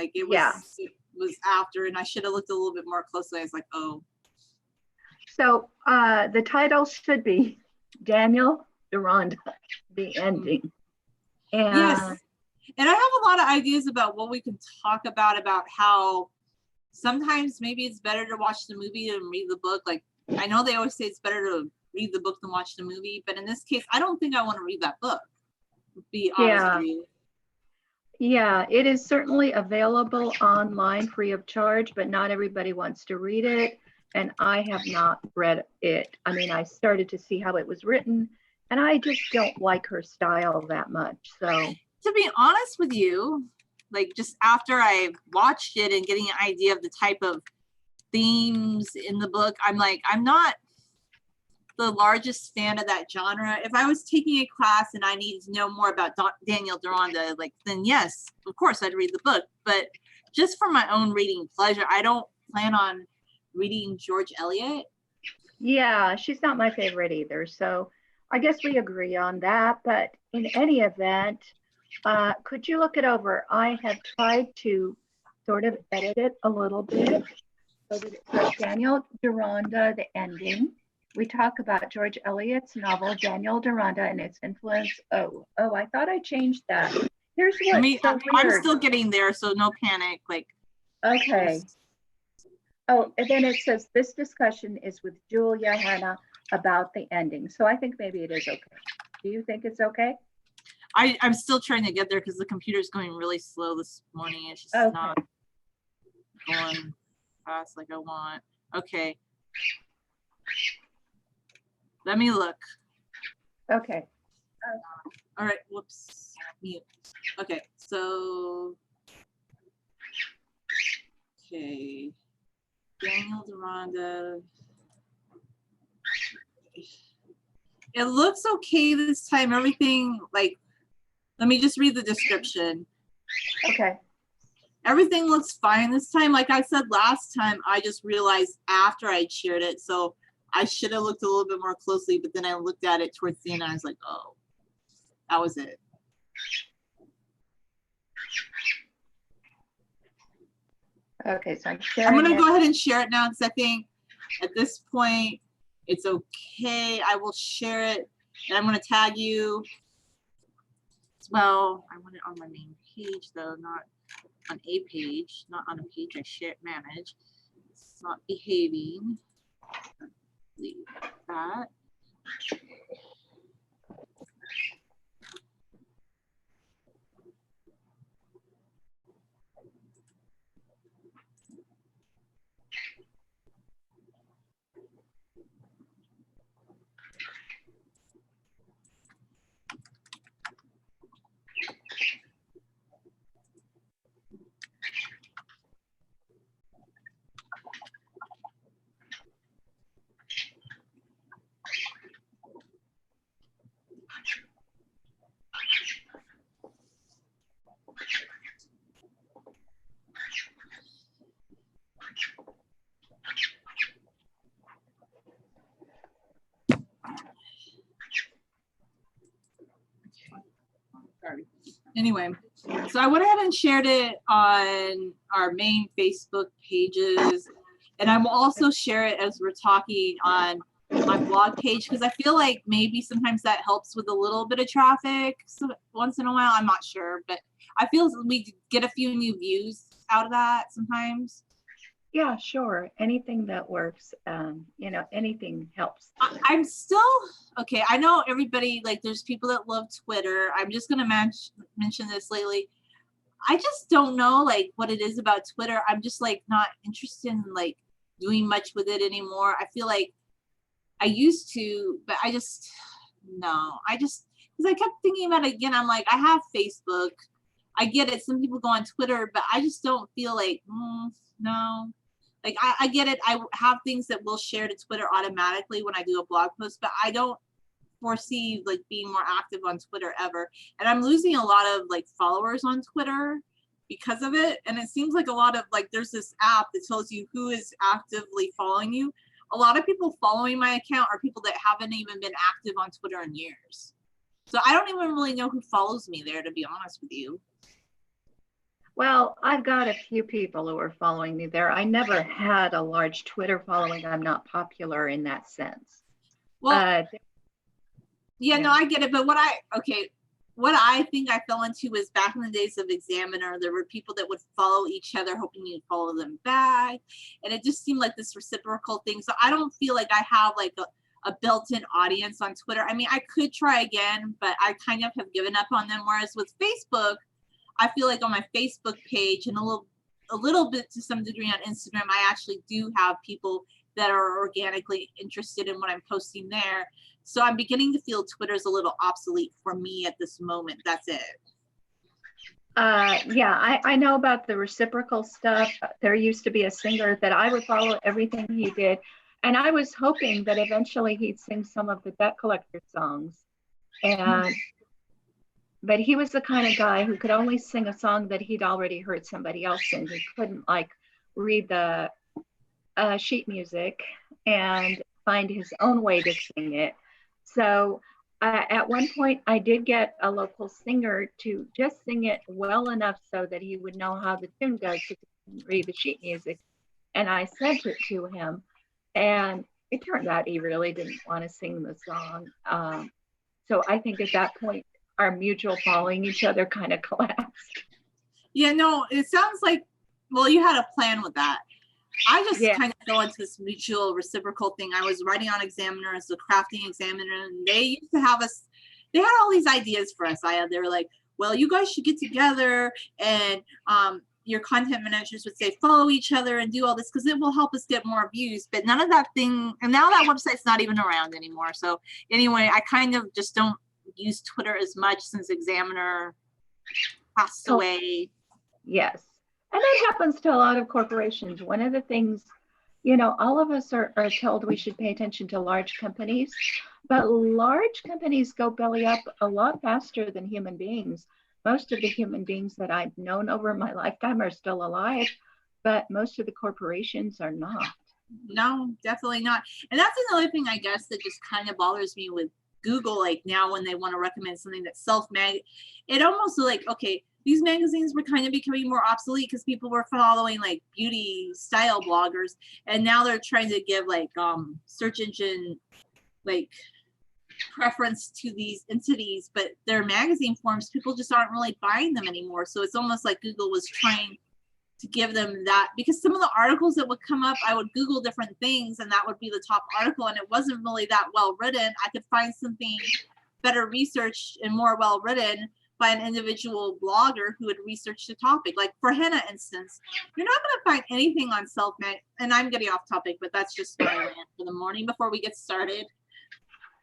Like it was after, and I should have looked a little bit more closely. I was like, oh. So the title should be Daniel Deronda, The Ending. And yes. And I have a lot of ideas about what we can talk about how sometimes maybe it's better to watch the movie than read the book. Like, I know they always say it's better to read the book than watch the movie, but in this case, I don't think I want to read that book, to be honest with you. Yeah, it is certainly available online free of charge, but not everybody wants to read it. And I have not read it. I mean, I started to see how it was written, and I just don't like her style that much. So, to be honest with you, like just after I watched it and getting an idea of the type of themes in the book, I'm like, I'm not the largest fan of that genre. If I was taking a class and I needed to know more about Daniel Deronda, like, then yes, of course I'd read the book. But just for my own reading pleasure, I don't plan on reading George Eliot. Yeah, she's not my favorite either. So I guess we agree on that. But in any event, could you look it over? I have tried to sort of edit it a little bit so that it says Daniel Deronda, The Ending. We talk about George Eliot's novel, Daniel Deronda, and its influence. Oh, I thought I changed that. Here's what. I mean, so I'm still getting there, so no panic. Like, okay. Oh, and then it says this discussion is with Julia Hanna about the ending. So I think maybe it is okay. Do you think it's okay? I'm still trying to get there because the computer's going really slow this morning. It's just not going fast like I want. Okay. Let me look. Okay. All right. Whoops. Mute. Okay. So. Okay. Daniel Deronda. It looks okay this time. Everything, like, let me just read the description. Okay. Everything looks fine this time. Like I said last time, I just realized after I shared it. So I should have looked a little bit more closely, but then I looked at it towards the end and I was like, oh, that was it. Okay, so I'm going to go ahead and share it now because I think at this point it's okay. I will share it and I'm going to tag you as well. I want it on my main page though, not on a page, not on a page I share manage. It's not behaving. Leave that. Anyway, so I went ahead and shared it on our main Facebook pages, and I will also share it as we're talking on my blog page because I feel like maybe sometimes that helps with a little bit of traffic. So once in a while, I'm not sure, but I feel we get a few new views out of that sometimes. Yeah, sure. Anything that works, you know, anything helps. I'm still, okay, I know everybody, like there's people that love Twitter. I'm just going to mention this lately. I just don't know like what it is about Twitter. I'm just like not interested in like doing much with it anymore. I feel like I used to, but I just, no, because I kept thinking about it again. I'm like, I have Facebook. I get it. Some people go on Twitter, but I just don't feel like, no. Like, I get it. I have things that will share to Twitter automatically when I do a blog post, but I don't foresee like being more active on Twitter ever. And I'm losing a lot of like followers on Twitter because of it. And it seems like a lot of like, there's this app that tells you who is actively following you. A lot of people following my account are people that haven't even been active on Twitter in years. So I don't even really know who follows me there, to be honest with you. Well, I've got a few people who are following me there. I never had a large Twitter following. I'm not popular in that sense. Well, yeah, no, Yeah. I get it. But what I think I fell into was back in the days of Examiner, there were people that would follow each other, hoping you'd follow them back. And it just seemed like this reciprocal thing. So I don't feel like I have like a built-in audience on Twitter. I mean, I could try again, but I kind of have given up on them. Whereas with Facebook, I feel like on my Facebook page and a little bit to some degree on Instagram, I actually do have people that are organically interested in what I'm posting there. So I'm beginning to feel Twitter's a little obsolete for me at this moment. That's it. Yeah, I know about the reciprocal stuff. There used to be a singer that I would follow everything he did. And I was hoping that eventually he'd sing some of the Debt Collector songs. And but he was the kind of guy who could only sing a song that he'd already heard somebody else sing. He couldn't like read the sheet music and find his own way to sing it. So at one point, I did get a local singer to just sing it well enough so that he would know how the tune goes because he couldn't read the sheet music. And I sent it to him, and it turned out he really didn't want to sing the song. So I think at that point, our mutual following each other kind of collapsed. Yeah, no, it sounds like, well, you had a plan with that. I just Yeah. kind of go into this mutual reciprocal thing. I was writing on Examiner as a crafting examiner, and they used to have us, they had all these ideas for us. They were like, well, you guys should get together and your content managers would say, follow each other and do all this because it will help us get more views. But none of that thing, and now that website's not even around anymore. So anyway, I kind of just don't use Twitter as much since Examiner passed away. Yes. And that happens to a lot of corporations. One of the things, you know, all of us are told we should pay attention to large companies, but large companies go belly up a lot faster than human beings. Most of the human beings that I've known over my lifetime are still alive, but most of the corporations are not. No, definitely not. And that's another thing, I guess, that just kind of bothers me with Google. Like now when they want to recommend something that's self-mag, it almost like, okay, these magazines were kind of becoming more obsolete because people were following like beauty style bloggers, and now they're trying to give like search engine like preference to these entities, but their magazine forms, people just aren't really buying them anymore. So it's almost like Google was trying to give them that, because some of the articles that would come up, I would Google different things and that would be the top article, and it wasn't really that well written. I could find something better researched and more well written by an individual blogger who had researched the topic. Like for henna instance, you're not going to find anything on self-mag, and I'm getting off topic, but that's just my rant for the morning before we get started.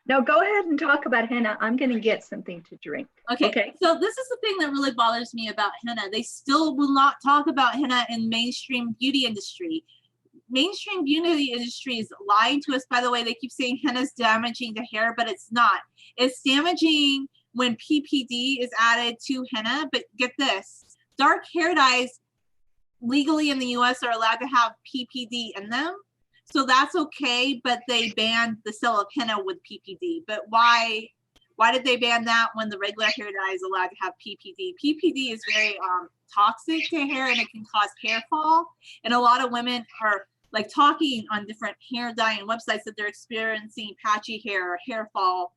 No, go ahead and talk about henna. I'm going to get something to drink. Okay. So this is the thing that really bothers me about henna. They still will not talk about henna in mainstream beauty industry. Mainstream beauty industry is lying to us. By the way, they keep saying henna is damaging the hair, but it's not. It's damaging when PPD is added to henna. But get this, dark hair dyes legally in the US are allowed to have PPD in them. So that's okay, but they banned the sale of henna with PPD. But why did they ban that when the regular hair dye is allowed to have PPD? PPD is very toxic to hair, and it can cause hair fall. And a lot of women are like talking on different hair dyeing websites that they're experiencing patchy hair or hair fall.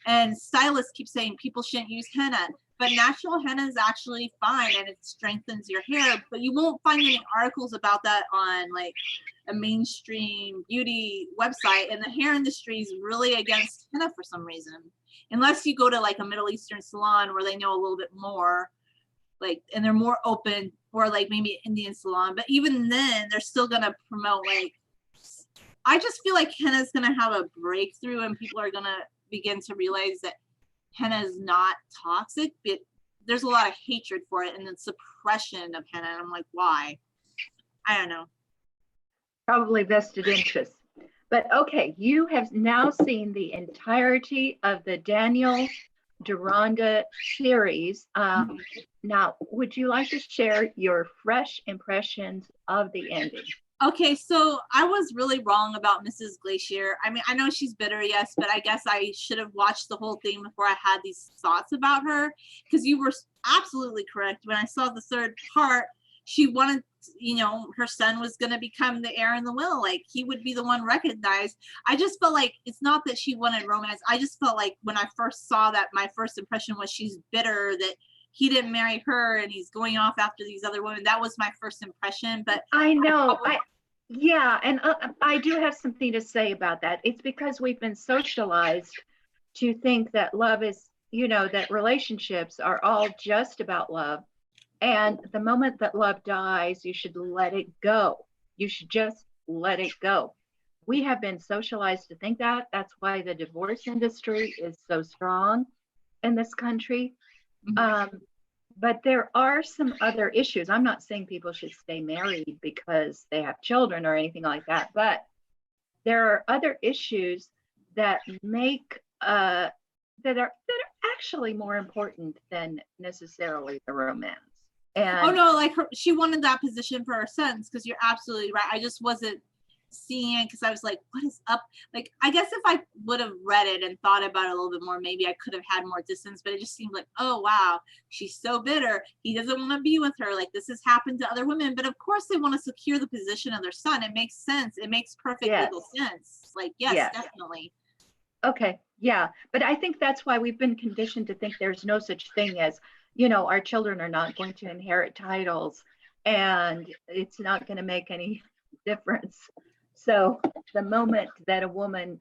And stylists keep saying people shouldn't use henna, but natural henna is actually fine and it strengthens your hair. But you won't find any articles about that on like a mainstream beauty website. And the hair industry is really against henna for some reason, unless you go to like a Middle Eastern salon where they know a little bit more, like, and they're more open, or like maybe an Indian salon. But even then, they're still gonna promote like. I just feel like henna is gonna have a breakthrough, and people are gonna begin to realize that henna is not toxic, but there's a lot of hatred for it and then suppression of henna. And I'm like, why? I don't know. Probably vested interest. But okay, you have now seen the entirety of the Daniel Deronda series. Now, would you like to share your fresh impressions of the ending? Okay, so I was really wrong about Mrs. Glacier. I mean, I know she's bitter, yes, but I guess I should have watched the whole thing before I had these thoughts about her. Because you were absolutely correct. When I saw the third part, she wanted, her son was going to become the heir in the will. Like, he would be the one recognized. I just felt like it's not that she wanted romance. I just felt like when I first saw that, my first impression was she's bitter that he didn't marry her and he's going off after these other women. That was my first impression. But I know. Yeah, and I do have something to say about that. It's because we've been socialized to think that love is, that relationships are all just about love. And the moment that love dies, you should let it go. You should just let it go. We have been socialized to think that. That's why the divorce industry is so strong in this country. But there are some other issues. I'm not saying people should stay married because they have children or anything like that, but there are other issues that make that are actually more important than necessarily the romance. And oh no, like she wanted that position for her sons, because you're absolutely right. I just wasn't seeing it because I was like, what is up? Like, I guess if I would have read it and thought about it a little bit more, maybe I could have had more distance, but it just seemed like, oh wow, she's so bitter. He doesn't want to be with her. Like, this has happened to other women, but of course they want to secure the position of their son. It makes sense. It makes perfect legal sense. Like, yes, definitely. Okay, yeah, but I think that's why we've been conditioned to think there's no such thing as, our children are not going to inherit titles and it's not going to make any difference. So the moment that a woman,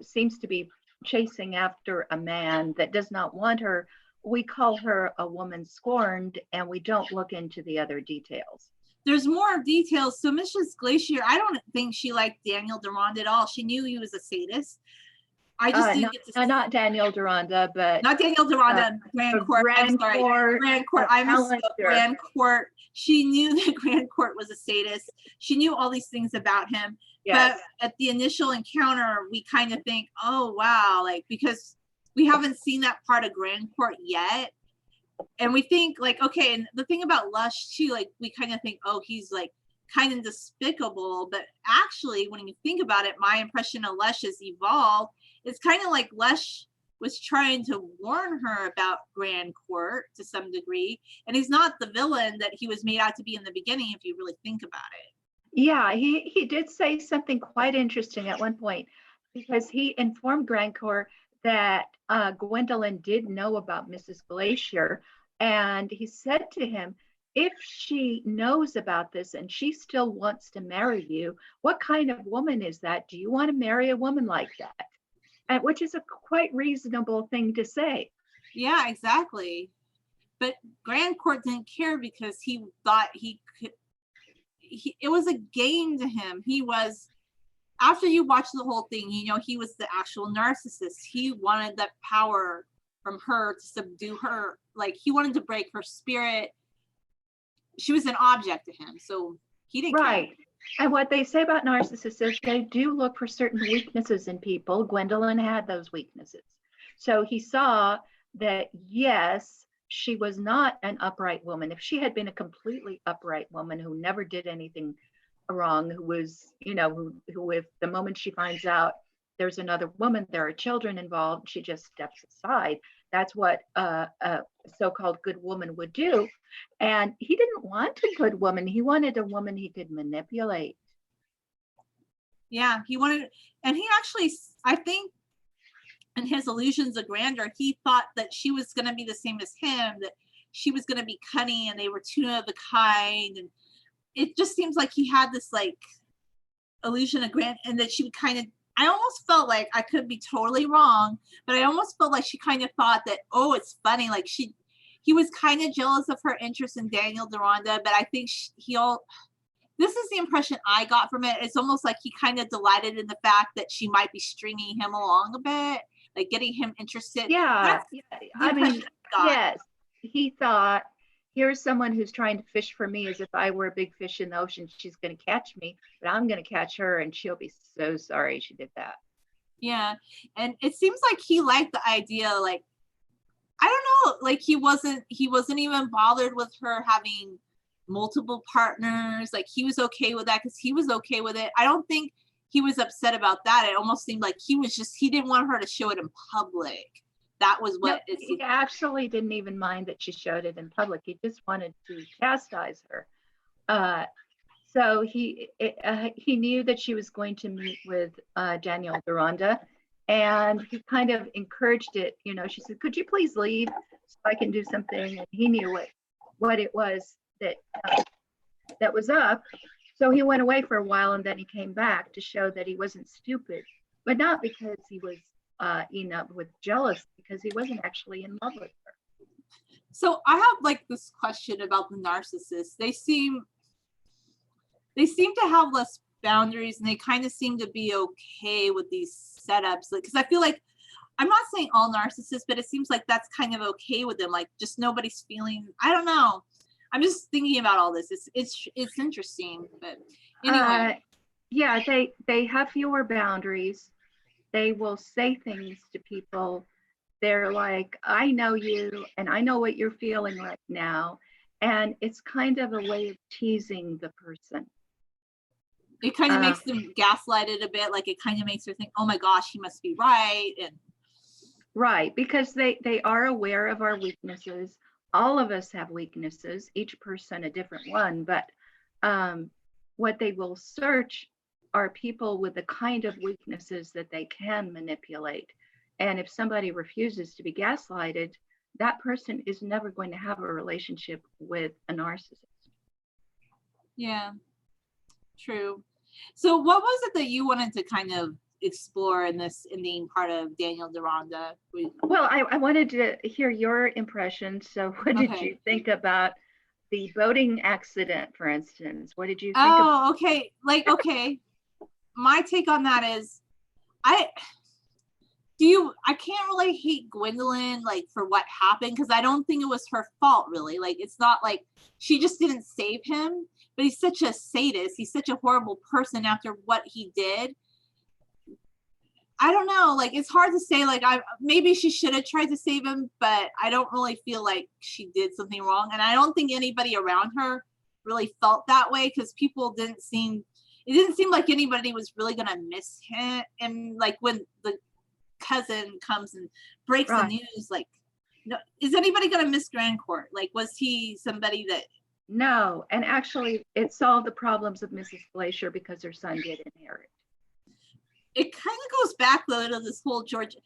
seems to be chasing after a man that does not want her, we call her a woman scorned and we don't look into the other details. There's more details. So Mrs. Glacier, I don't think she liked Daniel Deronda at all. She knew he was a sadist. I just didn't get to see. Not Daniel Deronda, but not Daniel Deronda. Grand Court. I'm sorry. Grand Court. I missed Grand Court. She knew that Grand Court was a sadist. She knew all these things about him. Yes. But at the initial encounter, we kind of think, oh wow, like, because we haven't seen that part of Grand Court yet. And we think like, okay, and the thing about Lush too, like, we kind of think, oh, he's like kind of despicable, but actually when you think about it, my impression of Lush has evolved. It's kind of like Lush was trying to warn her about Grand Court to some degree, and he's not the villain that he was made out to be in the beginning, if you really think about it. Yeah, he did say something quite interesting at one point, because he informed Grand Court that Gwendolyn did know about Mrs. Glacier, and he said to him, if she knows about this and she still wants to marry you, what kind of woman is that? Do you want to marry a woman like that? And, which is a quite reasonable thing to say. Yeah, exactly. But Grand Court didn't care because he thought he could. It was a game to him. He was, after you watch the whole thing, he was the actual narcissist. He wanted that power from her to subdue her. Like, he wanted to break her spirit. She was an object to him, so he didn't care. And what they say about narcissists is they do look for certain weaknesses in people. Gwendolyn had those weaknesses. So he saw that, yes, she was not an upright woman. If she had been a completely upright woman who never did anything wrong, who was, who if the moment she finds out there's another woman, there are children involved, she just steps aside. That's what a so-called good woman would do. And he didn't want a good woman. He wanted a woman he could manipulate. Yeah, he wanted, and he actually, I think, in his illusions of grandeur, he thought that she was going to be the same as him, that she was going to be cunning and they were two of a kind. And it just seems like he had this like illusion of grandeur, and that she would kind of, I almost felt like, I could be totally wrong, but I almost felt like she kind of thought that, oh, it's funny. Like he was kind of jealous of her interest in Daniel Deronda, but I think this is the impression I got from it. It's almost like he kind of delighted in the fact that she might be stringing him along a bit, like getting him interested. Yeah. I mean, yes, he thought, here's someone who's trying to fish for me as if I were a big fish in the ocean. She's going to catch me, but I'm going to catch her and she'll be so sorry she did that. Yeah. And it seems like he liked the idea, like, I don't know, like he wasn't even bothered with her having multiple partners. Like he was okay with that because he was okay with it. I don't think he was upset about that. It almost seemed like he didn't want her to show it in public. That was what no, he actually didn't even mind that she showed it in public. He just wanted to chastise her. So he knew that she was going to meet with Daniel Deronda, and he kind of encouraged it. You know, she said, "Could you please leave so I can do something?" And he knew what it was that was up. So he went away for a while, and then he came back to show that he wasn't stupid, but not because he was with jealous, because he wasn't actually in love with her. So I have like this question about the narcissists. They seem to have less boundaries, and they kind of seem to be okay with these setups. Like, because I feel like, I'm not saying all narcissists, but it seems like that's kind of okay with them. Like, just nobody's feeling. I don't know. I'm just thinking about all this. It's interesting, but anyway. Yeah, they have fewer boundaries. They will say things to people. They're like, I know you, and I know what you're feeling right now, and it's kind of a way of teasing the person. It kind of makes them gaslighted a bit. Like, it kind of makes her think, oh my gosh, he must be right. And right, because they are aware of our weaknesses. All of us have weaknesses, each person a different one, but what they will search are people with the kind of weaknesses that they can manipulate. And if somebody refuses to be gaslighted, that person is never going to have a relationship with a narcissist. Yeah, true. So what was it that you wanted to kind of explore in this ending part of Daniel Deronda? Well, I wanted to hear your impressions. So what did you think about the boating accident, for instance? What did you think about? Okay. Like, okay. My take on that is, I can't really hate Gwendolyn like for what happened, because I don't think it was her fault really. Like, it's not like she just didn't save him, but he's such a sadist. He's such a horrible person after what he did. I don't know. Like, it's hard to say. Like, maybe she should have tried to save him, but I don't really feel like she did something wrong. And I don't think anybody around her really felt that way, because people didn't seem like anybody was really gonna miss him. And like, when the cousin comes and breaks the news, like, no, is anybody gonna miss Grandcourt? Like, was he somebody that? No, and actually it solved the problems of Mrs. Glacier because her son did inherit. It kind of goes back though to this whole George.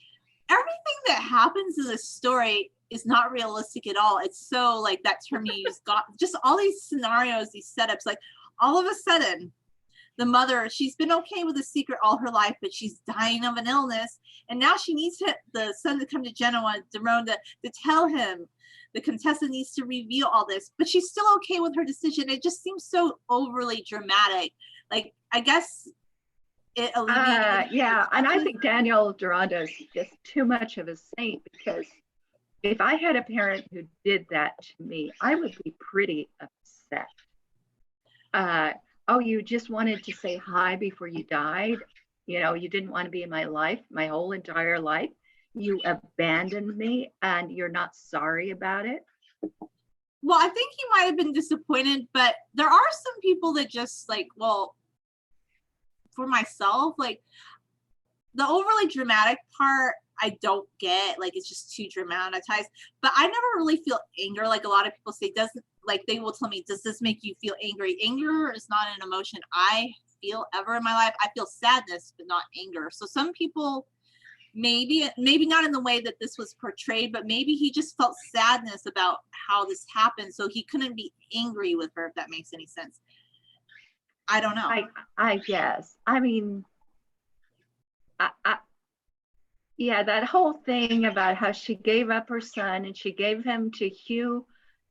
Everything that happens in this story is not realistic at all. It's so like that term you use, got just all these scenarios, these setups. Like, all of a sudden, the mother, she's been okay with the secret all her life, but she's dying of an illness, and now she needs the son to come to Genoa, Deronda, to tell him the Contessa needs to reveal all this, but she's still okay with her decision. It just seems so overly dramatic. Like, I guess it alleviated. Yeah, and I think Daniel Deronda is just too much of a saint, because if I had a parent who did that to me, I would be pretty upset. Oh, you just wanted to say hi before you died? You know, you didn't want to be in my life, my whole entire life. You abandoned me, and you're not sorry about it? Well, I think he might have been disappointed, but there are some people that just like, well, for myself, like, the overly dramatic part, I don't get. Like, it's just too dramatized. But I never really feel anger. Like, a lot of people say, they will tell me, does this make you feel angry? Anger is not an emotion I feel ever in my life. I feel sadness, but not anger. So some people, maybe not in the way that this was portrayed, but maybe he just felt sadness about how this happened, so he couldn't be angry with her, if that makes any sense. I don't know. I guess. I mean, yeah, that whole thing about how she gave up her son and she gave him to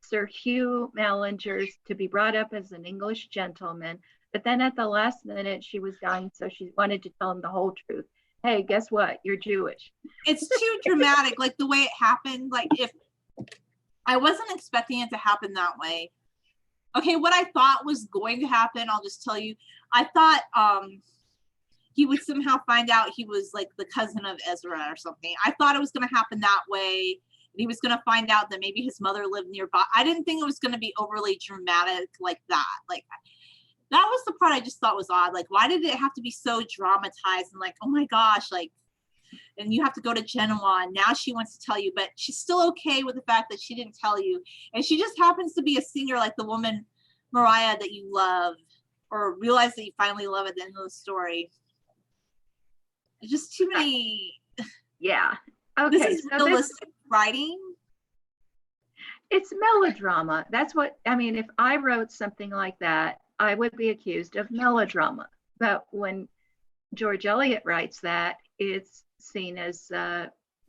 Sir Hugh Mallingers to be brought up as an English gentleman. But then at the last minute, she was dying, so she wanted to tell him the whole truth. Hey, guess what? You're Jewish. It's too dramatic, like the way it happened. Like, if I wasn't expecting it to happen that way. Okay, what I thought was going to happen, I'll just tell you. I thought he would somehow find out he was like the cousin of Ezra or something. I thought it was going to happen that way. he was going to find out that maybe his mother lived nearby. I didn't think it was going to be overly dramatic like that. Like, that was the part I just thought was odd. Like, why did it have to be so dramatized and like, oh my gosh, like, and you have to go to Genoa and now she wants to tell you, but she's still okay with the fact that she didn't tell you. And she just happens to be a singer like the woman, Mariah, that you love or realize that you finally love at the end of the story. There's just too many. Yeah. Okay. This is realistic writing. It's melodrama. That's what, I mean, if I wrote something like that, I would be accused of melodrama. But when George Eliot writes that, it's seen as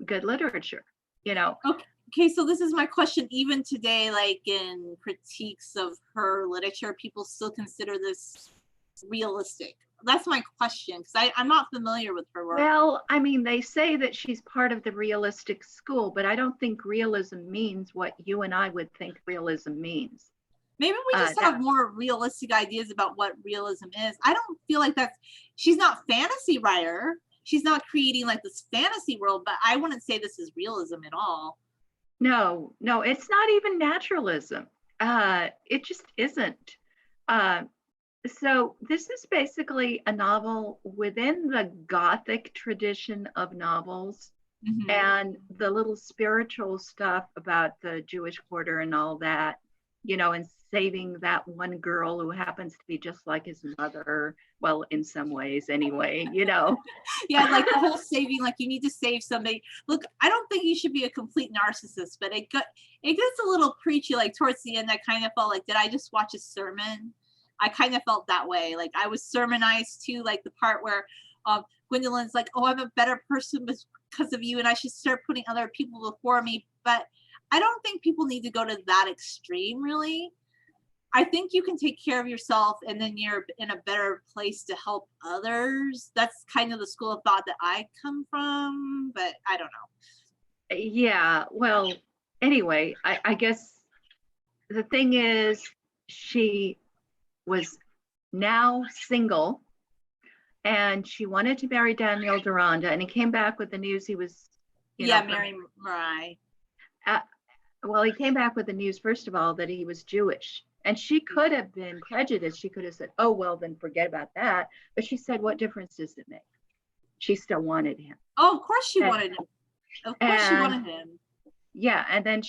good literature, you know. Okay, so this is my question. Even today, like in critiques of her literature, people still consider this realistic. That's my question, because I'm not familiar with her work. Well, I mean, they say that she's part of the realistic school, but I don't think realism means what you and I would think realism means. Maybe we just have more realistic ideas about what realism is. I don't feel like she's not fantasy writer. She's not creating like this fantasy world, but I wouldn't say this is realism at all. No, it's not even naturalism. It just isn't. So this is basically a novel within the Gothic tradition of novels, and the little spiritual stuff about the Jewish quarter and all that, you know, and saving that one girl who happens to be just like his mother. Well, in some ways anyway, you know. Yeah, like the whole saving, like you need to save somebody. Look, I don't think you should be a complete narcissist, but it gets a little preachy, like towards the end. I kind of felt like, did I just watch a sermon? I kind of felt that way. Like I was sermonized too, like the part where Gwendolyn's like, oh, I'm a better person because of you, and I should start putting other people before me. But I don't think people need to go to that extreme, really. I think you can take care of yourself and then you're in a better place to help others. That's kind of the school of thought that I come from, but I don't know. Yeah, well, anyway, I guess the thing is she was now single and she wanted to marry Daniel Deronda, and he came back with the news he was, marrying Mariah. Well, he came back with the news, first of all, that he was Jewish. And she could have been prejudiced. She could have said, oh, well, then forget about that. But she said, what difference does it make? She still wanted him. Oh, of course she wanted him. Of course she wanted him. Yeah. And then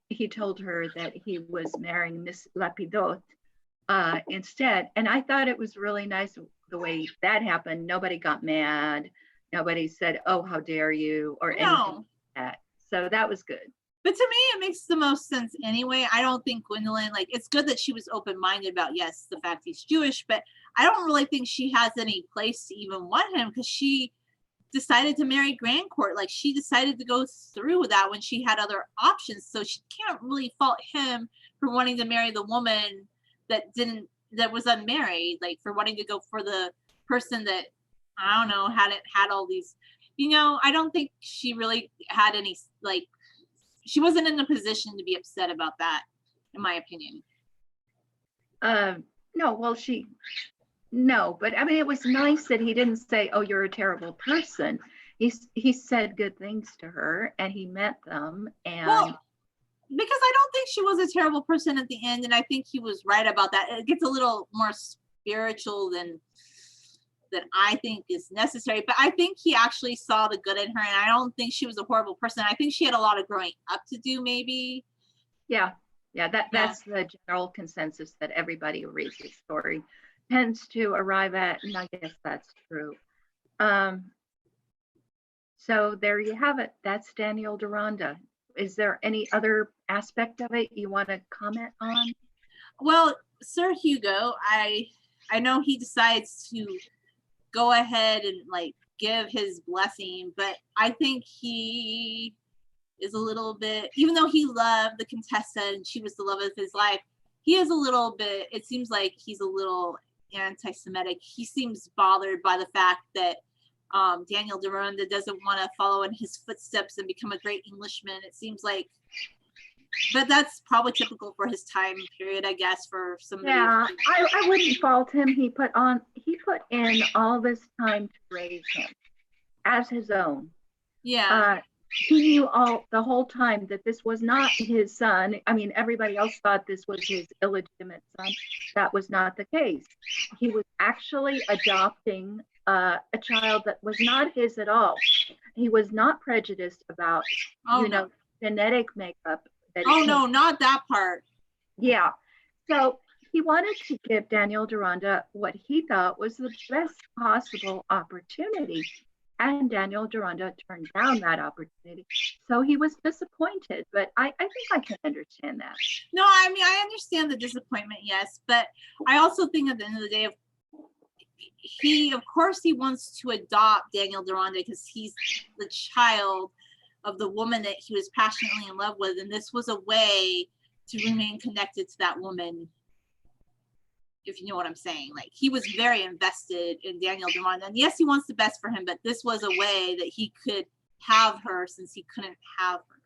he told her that he was marrying Miss Lapidot instead. And I thought it was really nice the way that happened. Nobody got mad. Nobody said, oh, how dare you, or anything like that. So that was good. But to me, it makes the most sense anyway. I don't think Gwendolyn, like, it's good that she was open-minded about, yes, the fact he's Jewish, but I don't really think she has any place to even want him, because she decided to marry Grandcourt. Like, she decided to go through with that when she had other options. So she can't really fault him for wanting to marry the woman that was unmarried, like for wanting to go for the person that, I don't know, had all these, I don't think she really had any, like, she wasn't in a position to be upset about that, in my opinion. No, but I mean, it was nice that he didn't say, oh, you're a terrible person. He said good things to her and he meant them. And well, because I don't think she was a terrible person at the end. And I think he was right about that. It gets a little more spiritual than I think is necessary, but I think he actually saw the good in her, and I don't think she was a horrible person. I think she had a lot of growing up to do, maybe. Yeah, that's the general consensus that everybody who reads this story tends to arrive at, and I guess that's true. So there you have it. That's Daniel Deronda. Is there any other aspect of it you want to comment on? Well, Sir Hugo, I know he decides to go ahead and like give his blessing, but I think he is a little bit, even though he loved the Contessa and she was the love of his life, he is a little bit, it seems like he's a little anti-Semitic. He seems bothered by the fact that Daniel Deronda doesn't want to follow in his footsteps and become a great Englishman. It seems like, but that's probably typical for his time period, I guess, for somebody. Yeah, I wouldn't fault him. He put in all this time to raise him as his own. Yeah. he knew all the whole time that this was not his son. I mean, everybody else thought this was his illegitimate son. That was not the case. He was actually adopting a child that was not his at all. He was not prejudiced about, genetic makeup. No, not that part. Yeah. So he wanted to give Daniel Deronda what he thought was the best possible opportunity. And Daniel Deronda turned down that opportunity. So he was disappointed, but I think I can understand that. No, I mean, I understand the disappointment, yes, but I also think at the end of the day, of course he wants to adopt Daniel Deronda because he's the child of the woman that he was passionately in love with, and this was a way to remain connected to that woman, if you know what I'm saying. Like, he was very invested in Daniel Deronda, and yes, he wants the best for him, but this was a way that he could have her since he couldn't have her.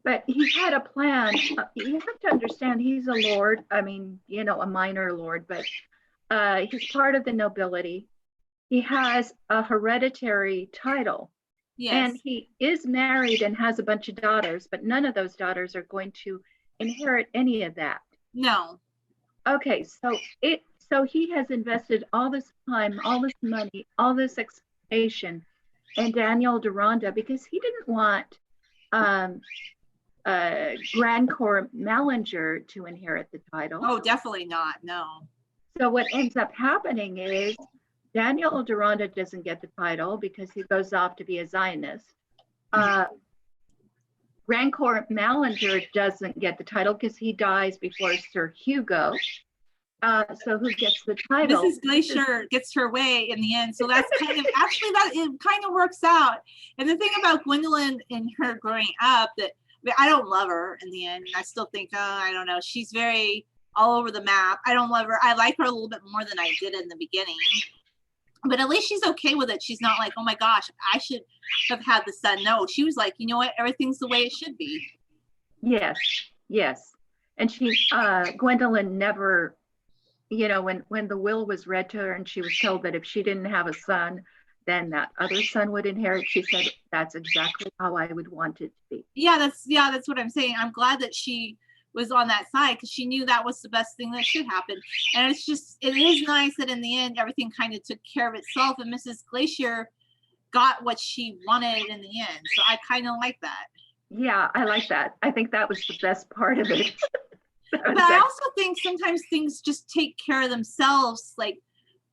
But he had a plan. You have to understand, he's a lord. I mean, a minor lord, but he's part of the nobility. He has a hereditary title. Yes. And he is married and has a bunch of daughters, but none of those daughters are going to inherit any of that. No. Okay, so he has invested all this time, all this money, all this expectation in Daniel Deronda because he didn't want Grand Corps Mallinger to inherit the title. Oh, definitely not. No. So what ends up happening is Daniel Deronda doesn't get the title because he goes off to be a Zionist. Grand Corps Mallinger doesn't get the title because he dies before Sir Hugo. So who gets the title? Mrs. Glacier gets her way in the end. So that's kind of, actually, that it kind of works out. And the thing about Gwendolyn and her growing up, that I don't love her in the end. I still think, I don't know, she's very all over the map. I don't love her. I like her a little bit more than I did in the beginning. But at least she's okay with it. She's not like, oh my gosh, I should have had the son. No, she was like, you know what? Everything's the way it should be. Yes. And Gwendolyn never, when the will was read to her and she was told that if she didn't have a son, then that other son would inherit, she said, that's exactly how I would want it to be. Yeah, that's what I'm saying. I'm glad that she was on that side because she knew that was the best thing that should happen. And it is nice that in the end, everything kind of took care of itself and Mrs. Glacier got what she wanted in the end. So I kind of like that. Yeah, I like that. I think that was the best part of it. But I also think sometimes things just take care of themselves. Like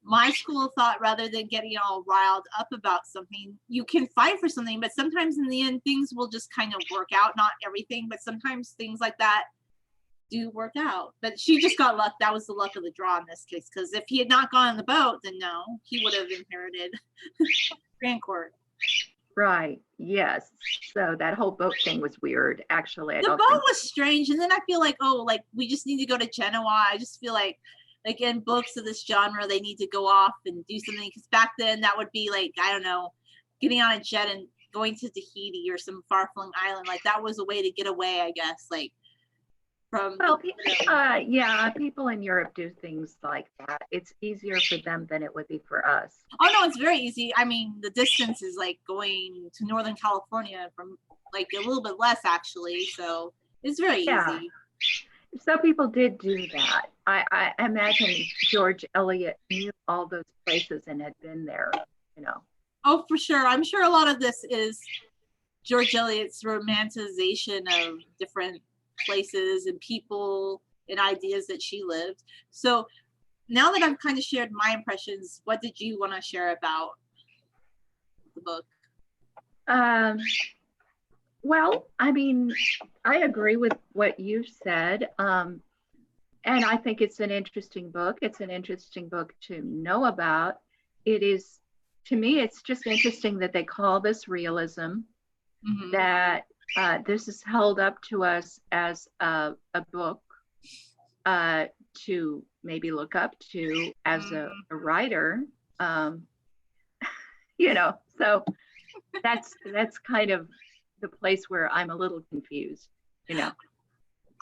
my school thought, rather than getting all riled up about something, you can fight for something, but sometimes in the end, things will just kind of work out. Not everything, but sometimes things like that do work out. But she just got luck. That was the luck of the draw in this case, because if he had not gone on the boat, then no, he would have inherited Grand Court. Right. Yes. So that whole boat thing was weird. Actually, the boat was strange, and then I feel like, we just need to go to Genoa. I just feel like in books of this genre, they need to go off and do something, because back then that would be like, I don't know, getting on a jet and going to Tahiti or some far-flung island. Like that was a way to get away, I guess. Like from people in Europe do things like that. It's easier for them than it would be for us. Oh no, it's very easy. I mean, the distance is like going to Northern California from like a little bit less actually. So it's very easy. Some people did do that. I imagine George Eliot knew all those places and had been there, Oh, for sure. I'm sure a lot of this is George Eliot's romanticization of different places and people and ideas that she lived. So now that I've kind of shared my impressions, what did you want to share about the book? Well, I mean, I agree with what you said. And I think it's an interesting book. It's an interesting book to know about. It is, to me, it's just interesting that they call this realism, that this is held up to us as a book to maybe look up to as a writer, so that's kind of the place where I'm a little confused,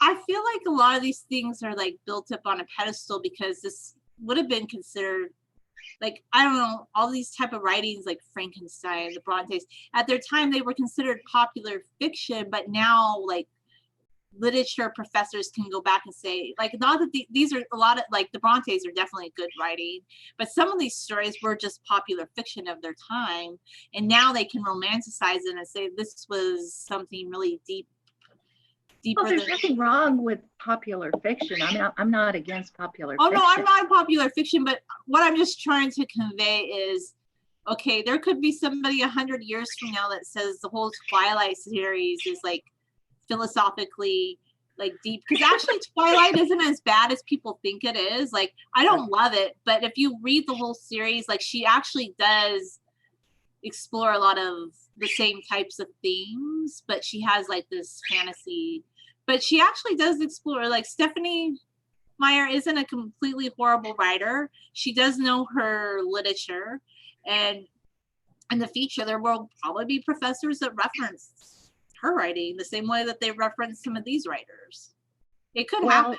I feel like a lot of these things are like built up on a pedestal because this would have been considered like, I don't know, all these type of writings like Frankenstein, the Brontes, at their time they were considered popular fiction, but now like literature professors can go back and say, like, not that these are a lot of, like, the Brontes are definitely good writing, but some of these stories were just popular fiction of their time, and now they can romanticize it and say this was something really deeper Well, there's than. nothing wrong with popular fiction. I'm not against popular Oh fiction. no, I'm not popular fiction, but what I'm just trying to convey is, okay, there could be somebody 100 years from now that says the whole Twilight series is like philosophically like deep, because actually Twilight isn't as bad as people think it is. Like, I don't love it, but if you read the whole series, like, she actually does explore a lot of the same types of themes, but she has like this fantasy, but she actually does explore, like, Stephanie Meyer isn't a completely horrible writer. She does know her literature, and in the future there will probably be professors that reference her writing the same way that they reference some of these writers. It could happen.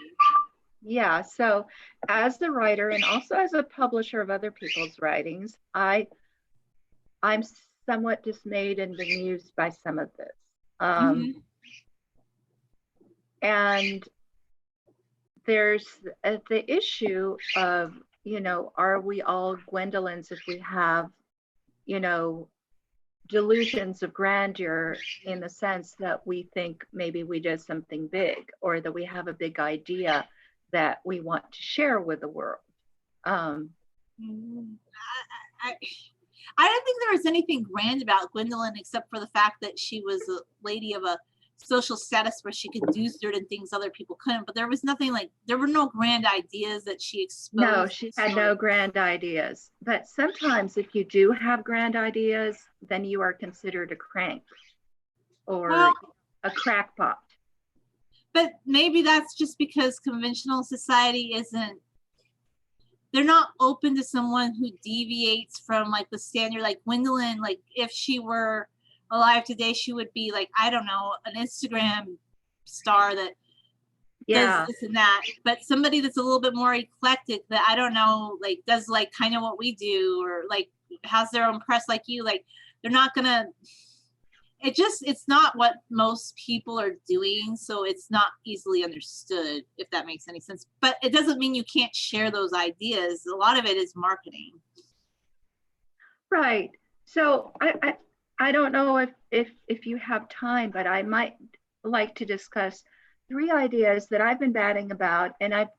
Yeah, so as the writer and also as a publisher of other people's writings, I'm somewhat dismayed and bemused by some of this. And there's the issue of, are we all Gwendolyn's if we have, delusions of grandeur, in the sense that we think maybe we did something big, or that we have a big idea that we want to share with the world. I don't think there was anything grand about Gwendolyn, except for the fact that she was a lady of a social status where she could do certain things other people couldn't, but there was nothing like, there were no grand ideas that she exposed. No, she had no grand ideas. But sometimes if you do have grand ideas, then you are considered a crank or a crackpot. But maybe that's just because conventional society they're not open to someone who deviates from like the standard. Like Gwendolyn, like if she were alive today, she would be like, I don't know, an Instagram star that does this and that. But somebody that's a little bit more eclectic, that, I don't know, like does like kind of what we do, or like has their own press like you, like they're not gonna, it's not what most people are doing, so it's not easily understood, if that makes any sense. But it doesn't mean you can't share those ideas. A lot of it is marketing. Right. So I don't know if you have time, but I might like to discuss 3 ideas that I've been batting about, and I've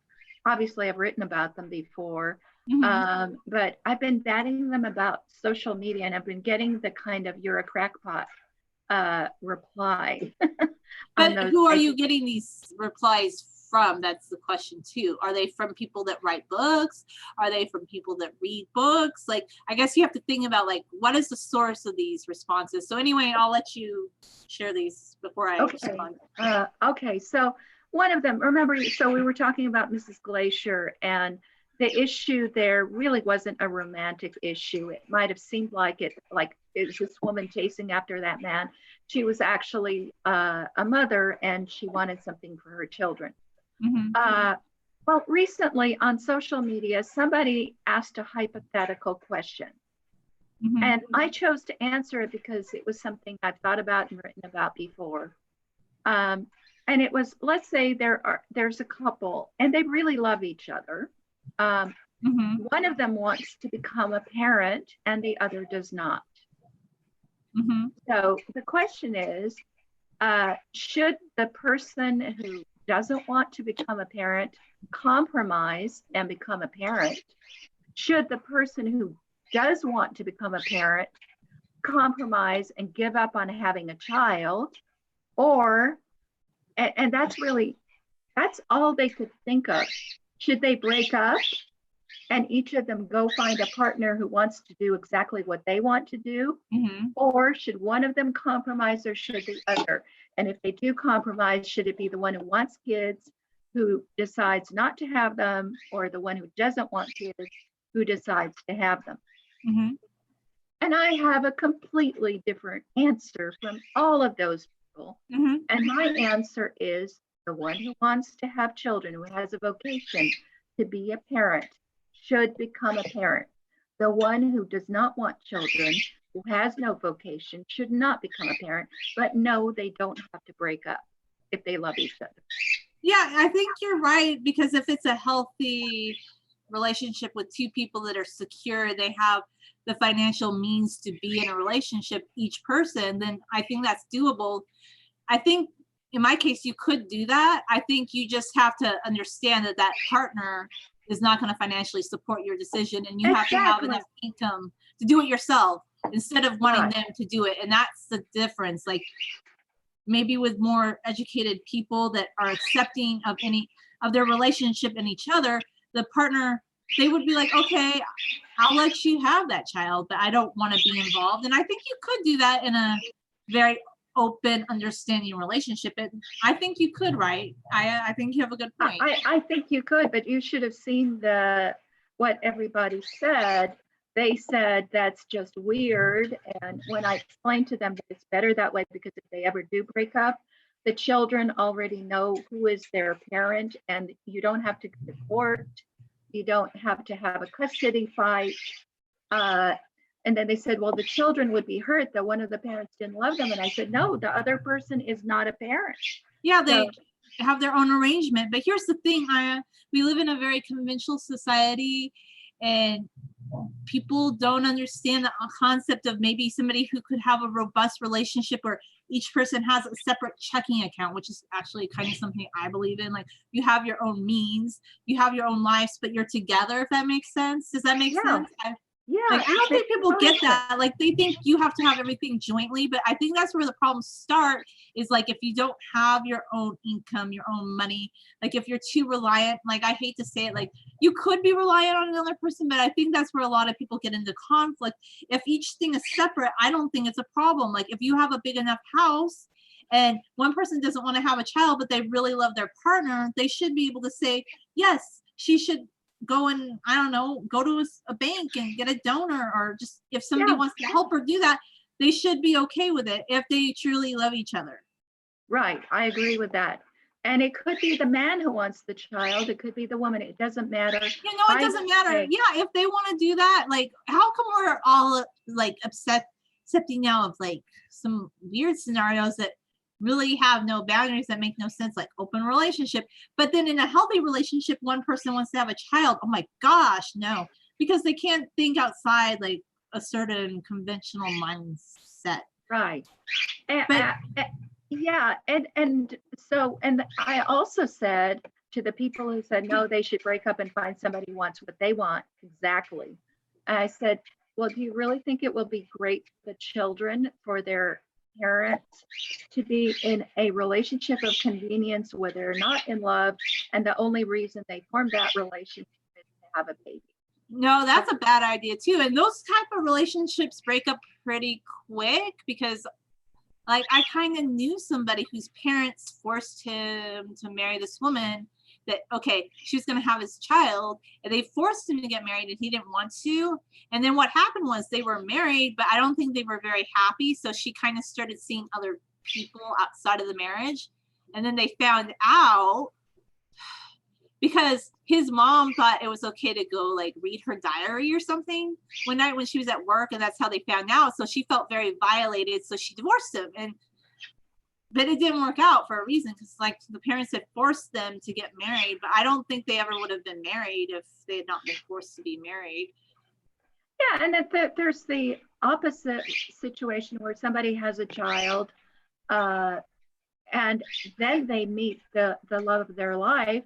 written about them before, but I've been batting them about social media, and I've been getting the kind of "you're a crackpot" reply. But who are you getting these replies from? That's the question too. Are they from people that write books? Are they from people that read books? Like, I guess you have to think about, like, what is the source of these responses? So anyway, I'll let you share these before I respond. Okay, so one of them, remember, so we were talking about Mrs. Glacier, and the issue there really wasn't a romantic issue. It might have seemed like it was this woman chasing after that man. She was actually a mother, and she wanted something for her children. Well, recently on social media, somebody asked a hypothetical question. And I chose to answer it because it was something I've thought about and written about before. And it was, let's say there's a couple and they really love each other. One of them wants to become a parent and the other does not. So the question is, should the person who doesn't want to become a parent compromise and become a parent? Should the person who does want to become a parent compromise and give up on having a child? Or, and that's all they could think of. Should they break up and each of them go find a partner who wants to do exactly what they want to do? Or should one of them compromise, or should the other? And if they do compromise, should it be the one who wants kids who decides not to have them, or the one who doesn't want kids who decides to have them? And I have a completely different answer from all of those people. And my answer is the one who wants to have children, who has a vocation to be a parent, should become a parent. The one who does not want children, who has no vocation, should not become a parent, but no, they don't have to break up if they love each other. Yeah, I think you're right, because if it's a healthy relationship with two people that are secure, they have the financial means to be in a relationship, each person, then I think that's doable. I think in my case, you could do that. I think you just have to understand that that partner is not going to financially support your decision, and you have to have enough income to do it yourself instead of wanting them to do it. And that's the difference. Like, maybe with more educated people that are accepting of any of their relationship and each other, the partner, they would be like, okay, I'll let you have that child, but I don't want to be involved. And I think you could do that in a very open, understanding relationship. And I think you could, right? I think you have a good point. I think you could, but you should have seen what everybody said. They said that's just weird. And when I explained to them that it's better that way, because if they ever do break up, the children already know who is their parent, and you don't have to go to court. You don't have to have a custody fight. And then they said, well, the children would be hurt that one of the parents didn't love them. And I said, no, the other person is not a parent. Yeah, they have their own arrangement. But here's the thing, we live in a very conventional society, and people don't understand the concept of maybe somebody who could have a robust relationship where each person has a separate checking account, which is actually kind of something I believe in. Like, you have your own means, you have your own lives, but you're together, if that makes sense. Does that make sense? Yeah. Like, I don't think people get that. Like, they think you have to have everything jointly, but I think that's where the problems start, is like, if you don't have your own income, your own money, like if you're too reliant, like, I hate to say it, like, you could be reliant on another person, but I think that's where a lot of people get into conflict. If each thing is separate, I don't think it's a problem. Like, if you have a big enough house and one person doesn't want to have a child, but they really love their partner, they should be able to say, yes, she should go and, I don't know, go to a bank and get a donor, or just if somebody wants to help her do that, they should be okay with it if they truly love each other. Right. I agree with that. And it could be the man who wants the child. It could be the woman. It doesn't matter. Yeah, no, it doesn't matter. Yeah, if they want to do that, like, how come we're all like accepting now of like some weird scenarios that really have no boundaries, that make no sense, like open relationship, but then in a healthy relationship, one person wants to have a child. Oh my gosh, no, because they can't think outside like a certain conventional mindset. Right. And so I also said to the people who said no, they should break up and find somebody who wants what they want exactly. I said, well, do you really think it will be great for the children, for their parents, to be in a relationship of convenience where they're not in love, and the only reason they formed that relationship is to have a baby? No, that's a bad idea too. And those type of relationships break up pretty quick, because like, I kind of knew somebody whose parents forced him to marry this woman that, okay, she was going to have his child, and they forced him to get married and he didn't want to. And then what happened was they were married, but I don't think they were very happy. So she kind of started seeing other people outside of the marriage. And then they found out, because his mom thought it was okay to go like read her diary or something one night when she was at work, and that's how they found out. So she felt very violated, so she divorced him. But it didn't work out for a reason, because like the parents had forced them to get married, but I don't think they ever would have been married if they had not been forced to be married. Yeah, and there's the opposite situation where somebody has a child, and then they meet the love of their life,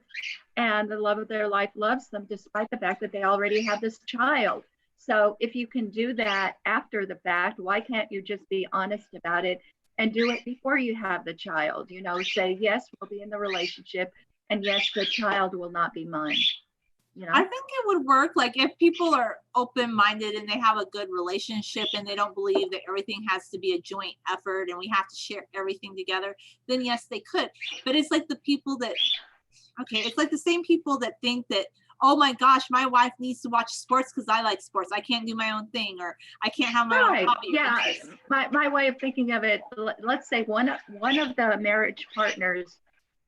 and the love of their life loves them despite the fact that they already have this child. So if you can do that after the fact, why can't you just be honest about it and do it before you have the child? You know, say, yes, we'll be in the relationship, and yes, the child will not be mine. You know? I think it would work. Like, if people are open-minded and they have a good relationship and they don't believe that everything has to be a joint effort and we have to share everything together, then yes, they could. But it's like the people that, okay, it's like the same people that think that, oh my gosh, my wife needs to watch sports because I like sports, I can't do my own thing, or I can't have my own hobby. Yeah, my way of thinking of it, let's say one of the marriage partners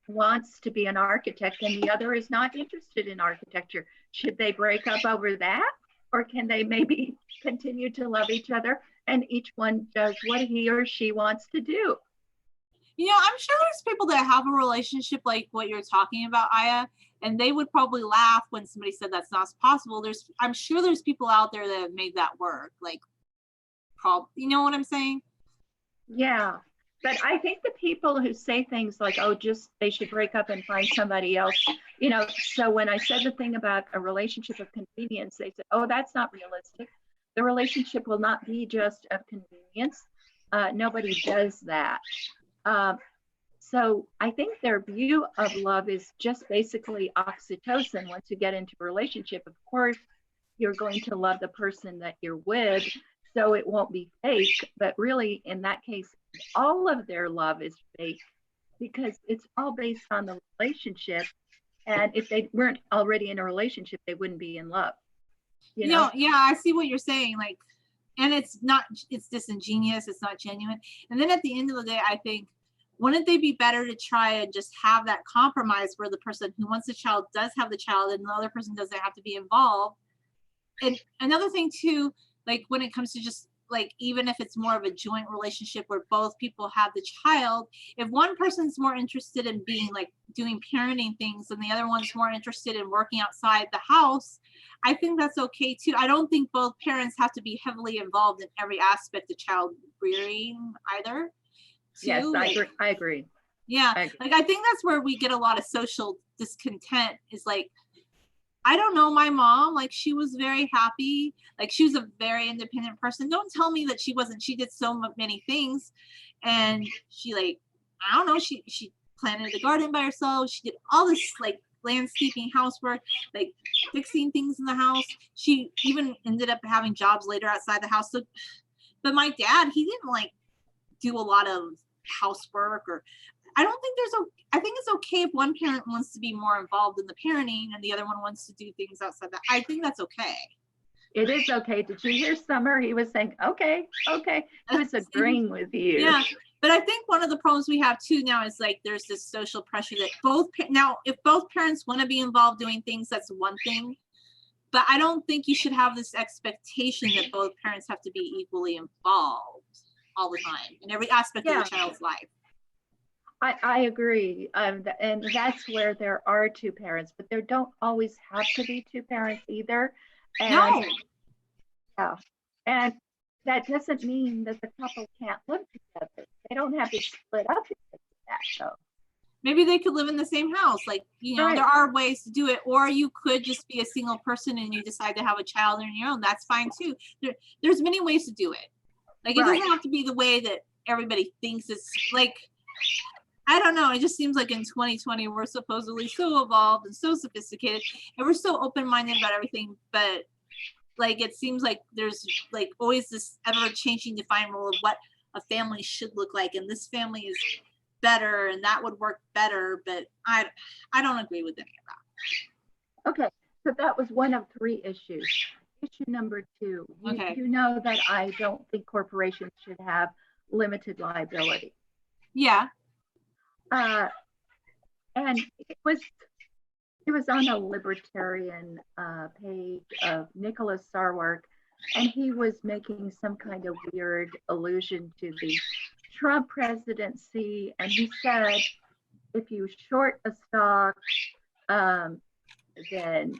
wants to be an architect and the other is not interested in architecture. Should they break up over that? Or can they maybe continue to love each other and each one does what he or she wants to do? You know, I'm sure there's people that have a relationship like what you're talking about, Aya, and they would probably laugh when somebody said that's not possible. I'm sure there's people out there that have made that work. Like, you know what I'm saying? Yeah. But I think the people who say things like, oh, just they should break up and find somebody else, you know, so when I said the thing about a relationship of convenience, they said, oh, that's not realistic. The relationship will not be just of convenience. Nobody does that. So I think their view of love is just basically oxytocin. Once you get into a relationship, of course, you're going to love the person that you're with, so it won't be fake. But really, in that case, all of their love is fake because it's all based on the relationship. And if they weren't already in a relationship, they wouldn't be in love. You know? Yeah, I see what you're saying. Like, and it's disingenuous, it's not genuine. And then at the end of the day, I think, wouldn't they be better to try and just have that compromise where the person who wants the child does have the child and the other person doesn't have to be involved? And another thing too, like when it comes to just like, even if it's more of a joint relationship where both people have the child, if one person's more interested in being like doing parenting things and the other one's more interested in working outside the house, I think that's okay too. I don't think both parents have to be heavily involved in every aspect of child rearing either. Yes, Like, I agree. Yeah, like I think that's where we get a lot of social discontent is like, I don't know, my mom, like she was very happy. Like she was a very independent person. Don't tell me that she wasn't. She did so many things. And she like, I don't know, she planted the garden by herself. She did all this like landscaping, housework, like fixing things in the house. She even ended up having jobs later outside the house. So, but my dad, he didn't like do a lot of housework or I don't think I think it's okay if one parent wants to be more involved in the parenting and the other one wants to do things outside that. I think that's okay. It is okay. Did you hear Summer? He was saying, okay. He was agreeing with you. Yeah. But I think one of the problems we have too now is like there's this social pressure that if both parents want to be involved doing things, that's one thing. But I don't think you should have this expectation that both parents have to be equally involved all the time in every aspect of the child's life. I agree. And that's where there are two parents, but there don't always have to be two parents either. And, no. Yeah. And that doesn't mean that the couple can't live together. They don't have to split up because of that, though. Maybe they could live in the same house. Like, you know, there are ways to do it. Or you could just be a single person and you decide to have a child on your own. That's fine too. There's many ways to do it. Like, it doesn't have to be the way that everybody thinks it's like, I don't know. It just seems like in 2020, we're supposedly so evolved and so sophisticated and we're so open-minded about everything. But like, it seems like there's like always this ever-changing defined rule of what a family should look like. And this family is better and that would work better. But I don't agree with any of that. Okay. So that was one of three issues. Issue number two, you know that I don't think corporations should have limited liability. Yeah. And it was on a libertarian page of Nicholas Sarwark, and he was making some kind of weird allusion to the Trump presidency, and he said, if you short a stock, then,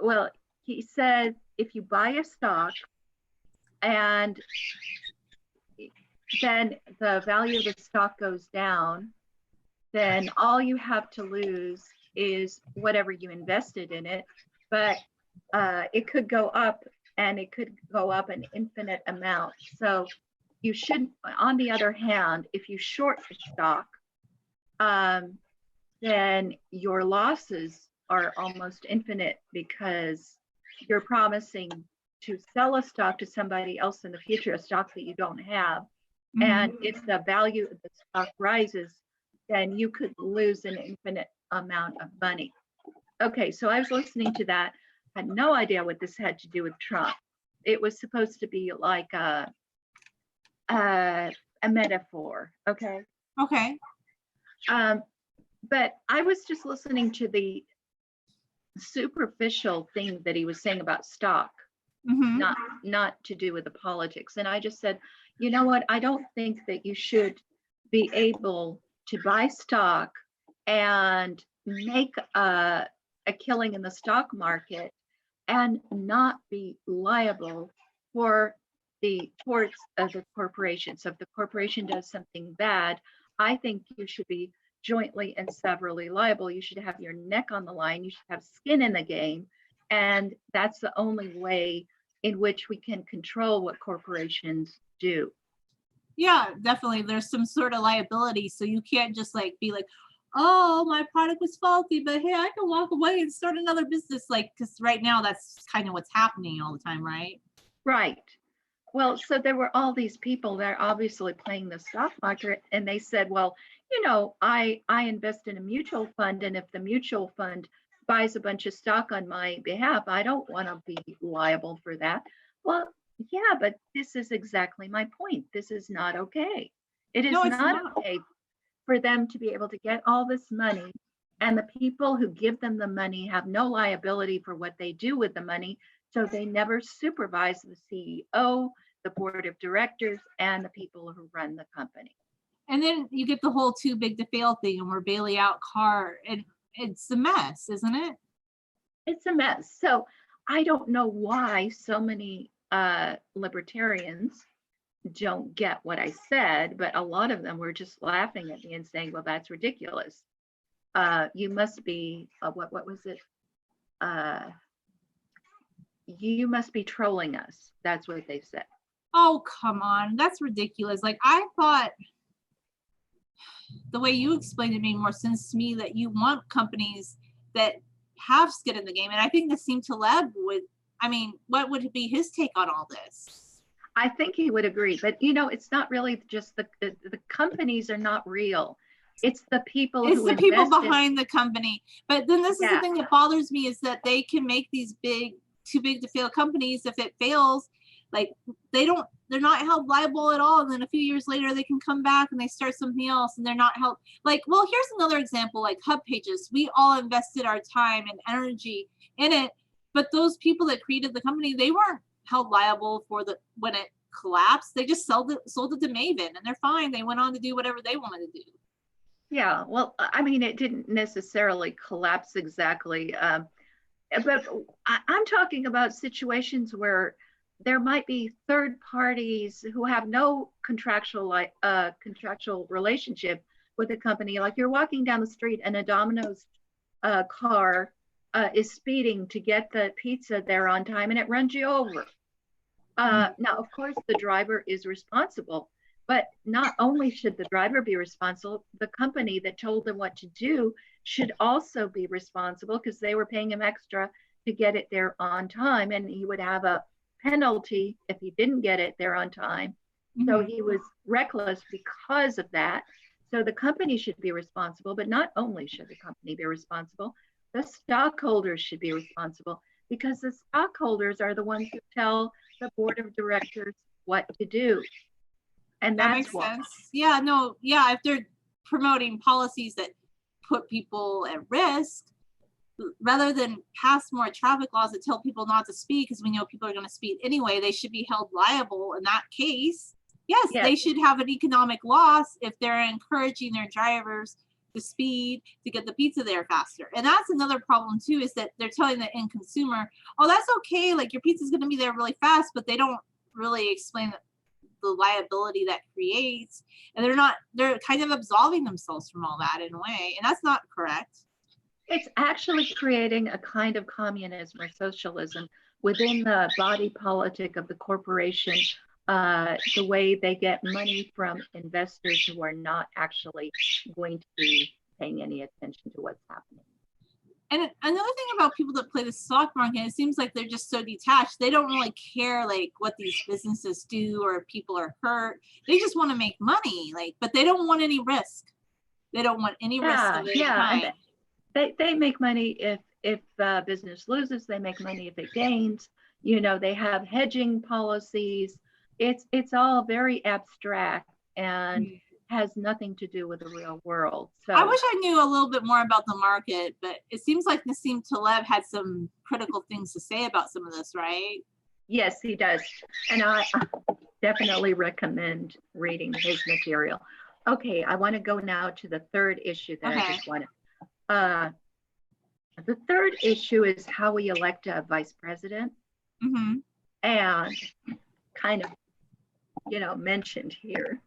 well, he said, if you buy a stock and then the value of the stock goes down, then all you have to lose is whatever you invested in it. But it could go up and it could go up an infinite amount. So you shouldn't, on the other hand, if you short the stock, then your losses are almost infinite because you're promising to sell a stock to somebody else in the future, a stock that you don't have. Mm-hmm. And if the value of the stock rises, then you could lose an infinite amount of money. Okay, so I was listening to that, had no idea what this had to do with Trump. It was supposed to be like a metaphor, okay? Okay. But I was just listening to the superficial thing that he was saying about stock, Mm-hmm. not to do with the politics. And I just said, you know what? I don't think that you should be able to buy stock and make a killing in the stock market and not be liable for the torts of the corporation. So if the corporation does something bad, I think you should be jointly and severally liable. You should have your neck on the line. You should have skin in the game. And that's the only way in which we can control what corporations do. Yeah, definitely. There's some sort of liability. So you can't just like be like, oh, my product was faulty, but hey, I can walk away and start another business. Like, because right now that's kind of what's happening all the time, right? Right. Well, so there were all these people that are obviously playing the stock market, and they said, well, I invest in a mutual fund, and if the mutual fund buys a bunch of stock on my behalf, I don't want to be liable for that. Well, yeah, but this is exactly my point. This is not okay. It is No, it's not not. okay for them to be able to get all this money, and the people who give them the money have no liability for what they do with the money. So they never supervise the CEO, the board of directors, and the people who run the company. And then you get the whole too big to fail thing, and we're bailing out car, and it's a mess, isn't it? It's a mess. So I don't know why so many libertarians don't get what I said, but a lot of them were just laughing at me and saying, well, that's ridiculous. You must be, what was it? You must be trolling us. That's what they said. Oh, come on. That's ridiculous. Like, I thought the way you explained it made more sense to me, that you want companies that have skin in the game. And I think Nassim Taleb would, I mean, what would be his take on all this? I think he would agree, but it's not really just the companies are not real. It's the people It's who the people invest behind the company. But then this is the thing that bothers me, is that they can make these too big to fail companies. If it fails, like they're not held liable at all. And then a few years later, they can come back and they start something else and they're not held. Like, well, here's another example, like Hub Pages. We all invested our time and energy in it, but those people that created the company, they weren't held liable for when it collapsed. They just sold it to Maven, and they're fine. They went on to do whatever they wanted to do. Yeah, well, I mean, it didn't necessarily collapse exactly, but I'm talking about situations where there might be third parties who have no contractual relationship with the company. Like you're walking down the street and a Domino's car is speeding to get the pizza there on time, and it runs you over. Now, of course, the driver is responsible, but not only should the driver be responsible, the company that told them what to do should also be responsible, because they were paying him extra to get it there on time, and he would have a penalty if he didn't get it there on time. Mm-hmm. So he was reckless because of that. So the company should be responsible, but not only should the company be responsible, the stockholders should be responsible, because the stockholders are the ones who tell the board of directors what to do. And that makes sense. Yeah, no, yeah, if they're promoting policies that put people at risk, rather than pass more traffic laws that tell people not to speed, because we know people are going to speed anyway, they should be held liable in that case. Yes, they should have an economic loss if they're encouraging their drivers to speed to get the pizza there faster. And that's another problem too, is that they're telling the end consumer, oh, that's okay, like your pizza's going to be there really fast, but they don't really explain the liability that creates, and they're kind of absolving themselves from all that in a way, and that's not correct. It's actually creating a kind of communism or socialism within the body politic of the corporation, the way they get money from investors who are not actually going to be paying any attention to what's happening. And another thing about people that play the stock market, it seems like they're just so detached. They don't really care like what these businesses do or if people are hurt. They just want to make money, like, but they don't want any risk. They don't want any risk of any kind. They make money if business loses. They make money if it gains. They have hedging policies. It's all very abstract, and has nothing to do with the real world. So I wish I knew a little bit more about the market, but it seems like Nassim Taleb had some critical things to say about some of this, right? yes, he does. And I definitely recommend reading his material. Okay, I want to go now to the third issue that I just want to. The third issue is how we elect a vice president. Mm-hmm. And kind of, mentioned here,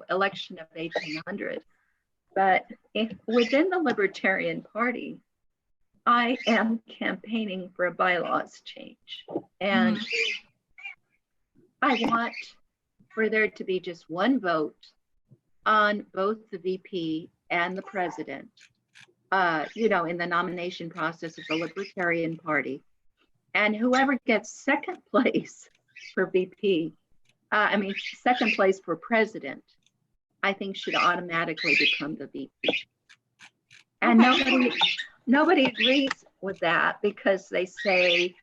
election of 1800. But within the Libertarian Party, I am campaigning for a bylaws change. And I want for there to be just one vote on both the VP and the president, in the nomination process of the Libertarian Party. And whoever gets second place for VP, second place for president, I think should automatically become the VP. And nobody agrees with that because they say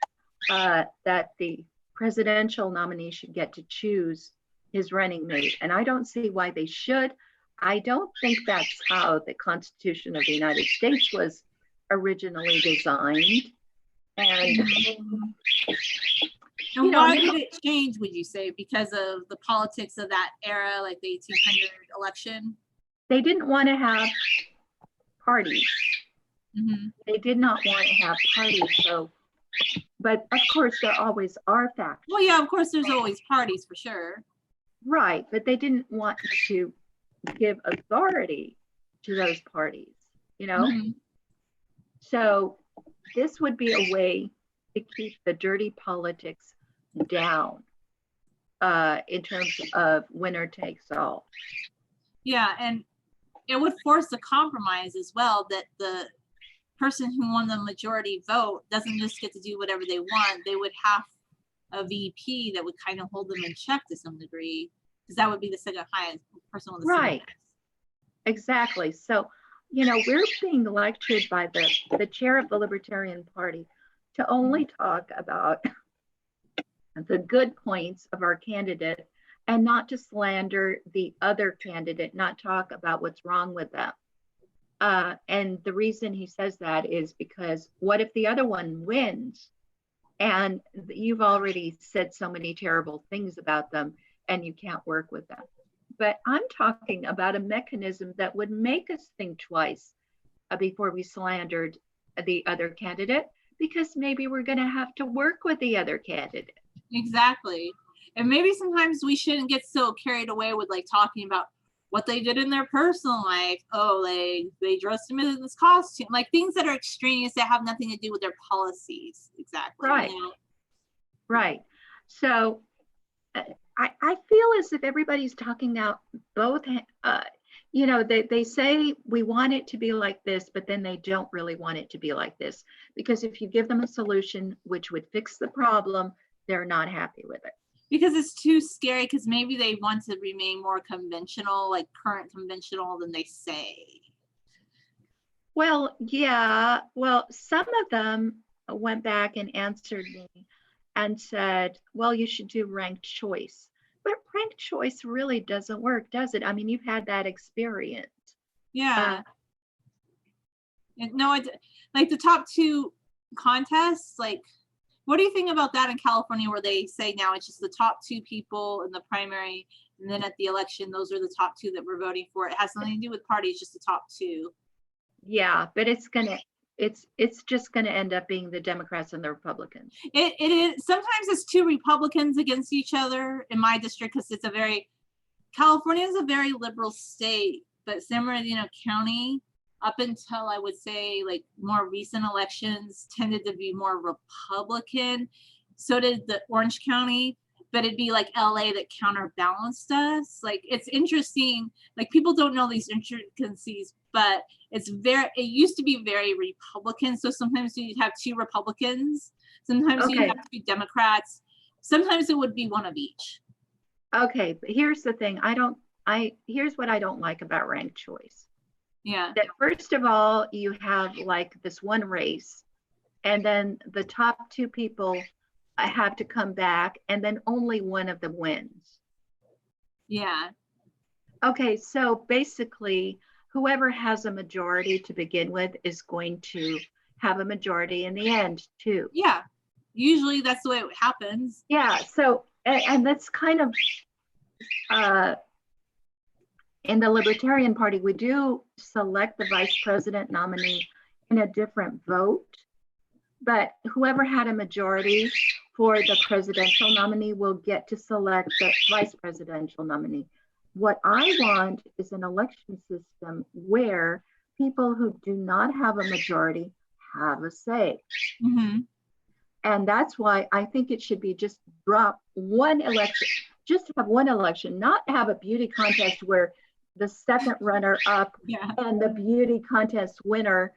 that the presidential nominee should get to choose his running mate. And I don't see why they should. I don't think that's how the Constitution of the United States was originally designed. And why did it change, would you say? Because of the politics of that era, like the 1800 election? They didn't want to have parties. Mm-hmm. They did not want to have parties. So, but of course, there always are factions. Well, yeah, of course, there's always parties for sure. Right, but they didn't want to give authority to those parties, Mm-hmm. So this would be a way to keep the dirty politics down in terms of winner takes all. Yeah, and it would force a compromise as well, that the person who won the majority vote doesn't just get to do whatever they want. They would have a VP that would kind of hold them in check to some degree, because that would be the second highest person on the right. Exactly. So, we're being lectured by the chair of the Libertarian Party to only talk about the good points of our candidate and not to slander the other candidate, not talk about what's wrong with them. And the reason he says that is because what if the other one wins and you've already said so many terrible things about them and you can't work with them? But I'm talking about a mechanism that would make us think twice before we slandered the other candidate, because maybe we're going to have to work with the other candidate. Exactly. And maybe sometimes we shouldn't get so carried away with like talking about what they did in their personal life. Oh, like they dressed him in this costume, like things that are extraneous that have nothing to do with their policies. Exactly. Right. Right. So I feel as if everybody's talking now both, they say we want it to be like this, but then they don't really want it to be like this. Because if you give them a solution which would fix the problem, they're not happy with it. Because it's too scary, because maybe they want to remain more conventional, like current conventional than they say. Well, yeah. Well, some of them went back and answered me and said, well, you should do ranked choice. But ranked choice really doesn't work, does it? I mean, you've had that experience. Yeah. No, like the top two contests, like, what do you think about that in California, where they say now it's just the top two people in the primary, and then at the election, those are the top two that we're voting for? It has nothing to do with parties, just the top two. Yeah, but it's just gonna end up being the Democrats and the Republicans. It is. Sometimes it's two Republicans against each other in my district, because California is a very liberal state, but San Bernardino County, up until I would say like more recent elections, tended to be more Republican. So did the Orange County, but it'd be like LA that counterbalanced us. Like, it's interesting. Like, people don't know these intricacies, but it used to be very Republican. So sometimes you'd have two Republicans. Sometimes you'd have two Democrats. Sometimes it would be one of each. Okay, but here's the thing. Here's what I don't like about ranked choice. Yeah. That first of all, you have like this one race, and then the top two people have to come back, and then only one of them wins. Yeah. Okay, so basically, whoever has a majority to begin with is going to have a majority in the end, too. Yeah, usually that's the way it happens. Yeah, so, and that's kind of, in the Libertarian Party, we do select the vice president nominee in a different vote, but whoever had a majority for the presidential nominee will get to select the vice presidential nominee. What I want is an election system where people who do not have a majority have a say. Mm-hmm. And that's why I think it should be just drop one election, just have one election, not have a beauty contest where the second runner up Yeah. and the beauty contest winner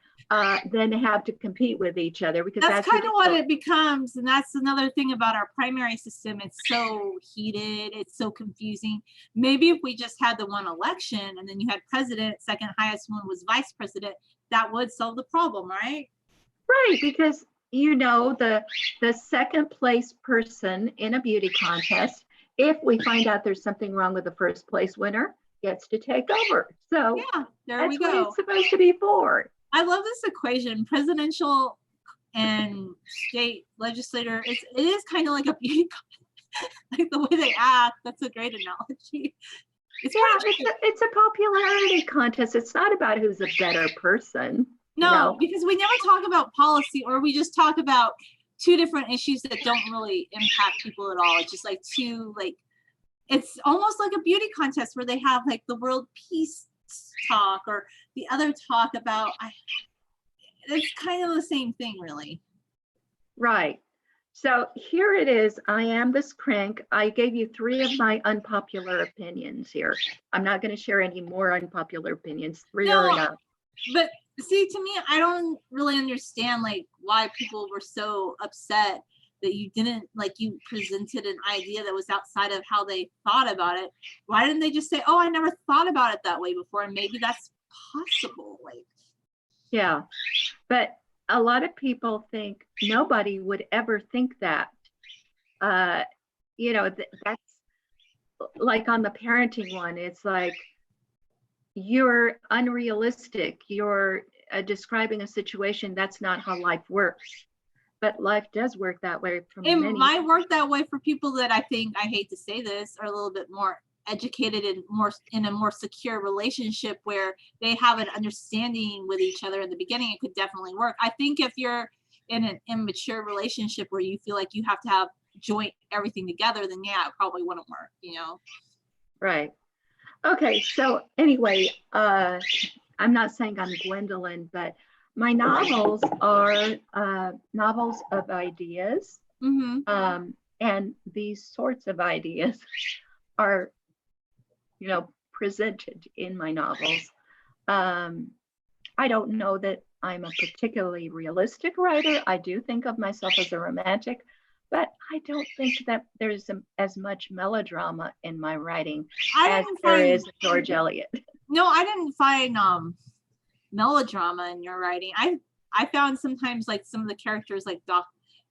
then have to compete with each other, because That's kind of what it becomes. And that's another thing about our primary system. It's so heated, it's so confusing. Maybe if we just had the one election and then you had president, second highest one was vice president, that would solve the problem, right? Right, because you know the second place person in a beauty contest, if we find out there's something wrong with the first place winner, gets to take over. So yeah, there that's we go. what it's supposed to be for. I love this equation. Presidential and state legislator, it is kind of like a beauty like the way they act. That's a great analogy. It's a popularity contest. It's not about who's a better person. No, because we never talk about policy, or we just talk about two different issues that don't really impact people at all. It's just like it's almost like a beauty contest where they have like the world peace talk or the other talk about, it's kind of the same thing, really. Right. So here it is. I am this crank. I gave you 3 of my unpopular opinions here. I'm not going to share any more unpopular opinions. 3 are enough. But see, to me, I don't really understand like why people were so upset that you didn't, like, you presented an idea that was outside of how they thought about it. Why didn't they just say, oh, I never thought about it that way before, and maybe that's possible? Like, yeah, but a lot of people think nobody would ever think that. You know, that's like on the parenting one. It's like, you're unrealistic. You're describing a situation. That's not how life works. But life does work that way. It might work that way for people that I think, I hate to say this, are a little bit more educated and more in a more secure relationship where they have an understanding with each other in the beginning. It could definitely work. I think if you're in an immature relationship where you feel like you have to have joint everything together, then yeah, it probably wouldn't work, you know? Right. Okay, so anyway, I'm not saying I'm Gwendolyn, but my novels are novels of ideas. Mm-hmm. And these sorts of ideas are, you know, presented in my novels. I don't know that I'm a particularly realistic writer. I do think of myself as a romantic, but I don't think that there's as much melodrama in my writing as there is George Eliot. No, I didn't find melodrama in your writing. I found sometimes like some of the characters, like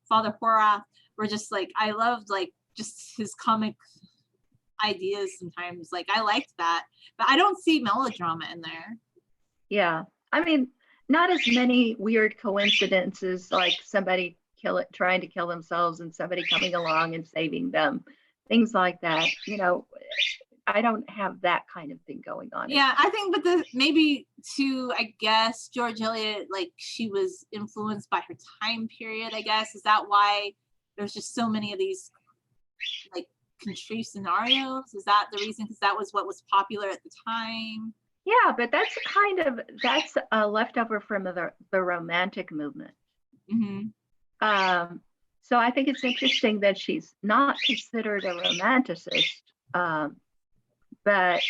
Father Horath, were just like, I loved like just his comic ideas sometimes. Like I liked that, but I don't see melodrama in there. Yeah, I mean, not as many weird coincidences, like somebody trying to kill themselves and somebody coming along and saving them, things like that. You know, I don't have that kind of thing going on. Yeah, I think, but maybe too, I guess George Eliot, like she was influenced by her time period, I guess. Is that why there's just so many of these like contrived scenarios? Is that the reason? Because that was what was popular at the time? Yeah, but that's a leftover from the Romantic movement. Mm-hmm. So I think it's interesting that she's not considered a romanticist. But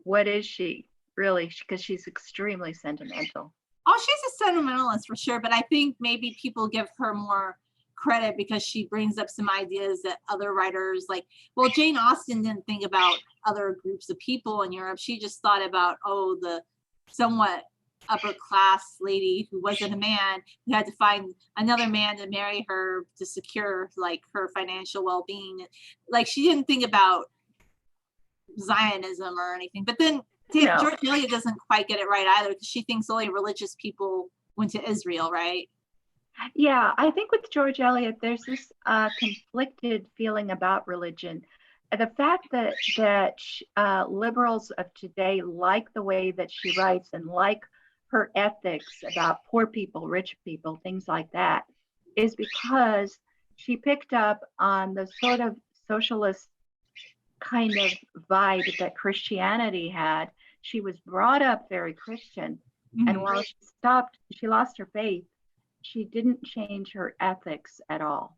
what is she really? Because she's extremely sentimental. Oh, she's a sentimentalist for sure, but I think maybe people give her more credit because she brings up some ideas that other writers like, well, Jane Austen didn't think about other groups of people in Europe. She just thought about, oh, the somewhat upper class lady who wasn't a man, who had to find another man to marry her to secure like her financial well-being. Like she didn't think about Zionism or anything. But then No. George Eliot doesn't quite get it right either, because she thinks only religious people went to Israel, right? Yeah, I think with George Eliot, there's this conflicted feeling about religion. The fact that liberals of today like the way that she writes and like her ethics about poor people, rich people, things like that, is because she picked up on the sort of socialist kind of vibe that Christianity had. She was brought up very Christian, and while she lost her faith, she didn't change her ethics at all.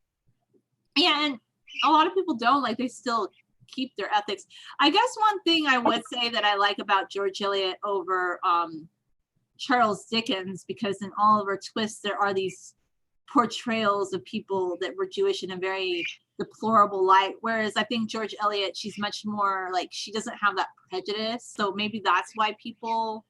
Yeah, and a lot of people don't, like, they still keep their ethics. I guess one thing I would say that I like about George Eliot over Charles Dickens, because in Oliver Twist there are these portrayals of people that were Jewish in a very deplorable light, whereas I think George Eliot, she's much more like, she doesn't have that prejudice, so maybe that's why people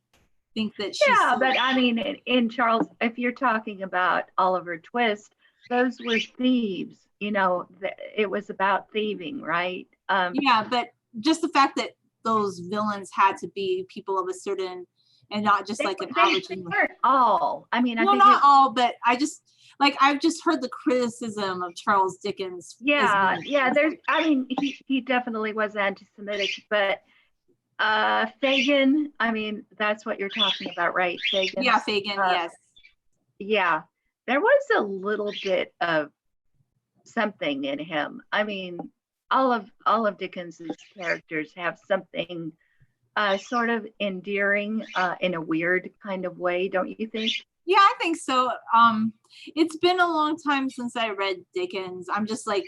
think that she's but I mean, in Charles, if you're talking about Oliver Twist, those were thieves, it was about thieving, right? Yeah, but just the fact that those villains had to be people of a certain, and not just like an average. They weren't all. I mean, well, not all, but I've just heard the criticism of Charles Dickens. Yeah. He definitely was anti-Semitic, but Fagin, I mean, that's what you're talking about, right? Fagin. Yeah, Fagin, yes. Yeah, there was a little bit of something in him. I mean, all of Dickens's characters have something sort of endearing in a weird kind of way, don't you think? Yeah, I think so. It's been a long time since I read Dickens. I'm just like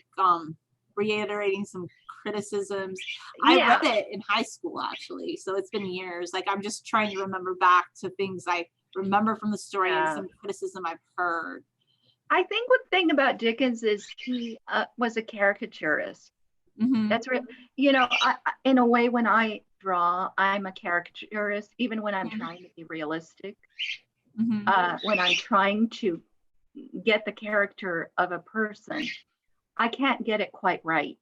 reiterating some criticisms. I read it in high school, actually, so it's been years. Like, I'm just trying to remember back to things I remember from the story and some criticism I've heard. I think one thing about Dickens is he was a caricaturist. That's right. In a way, when I draw, I'm a caricaturist, even when I'm trying to be realistic. When I'm trying to get the character of a person, I can't get it quite right.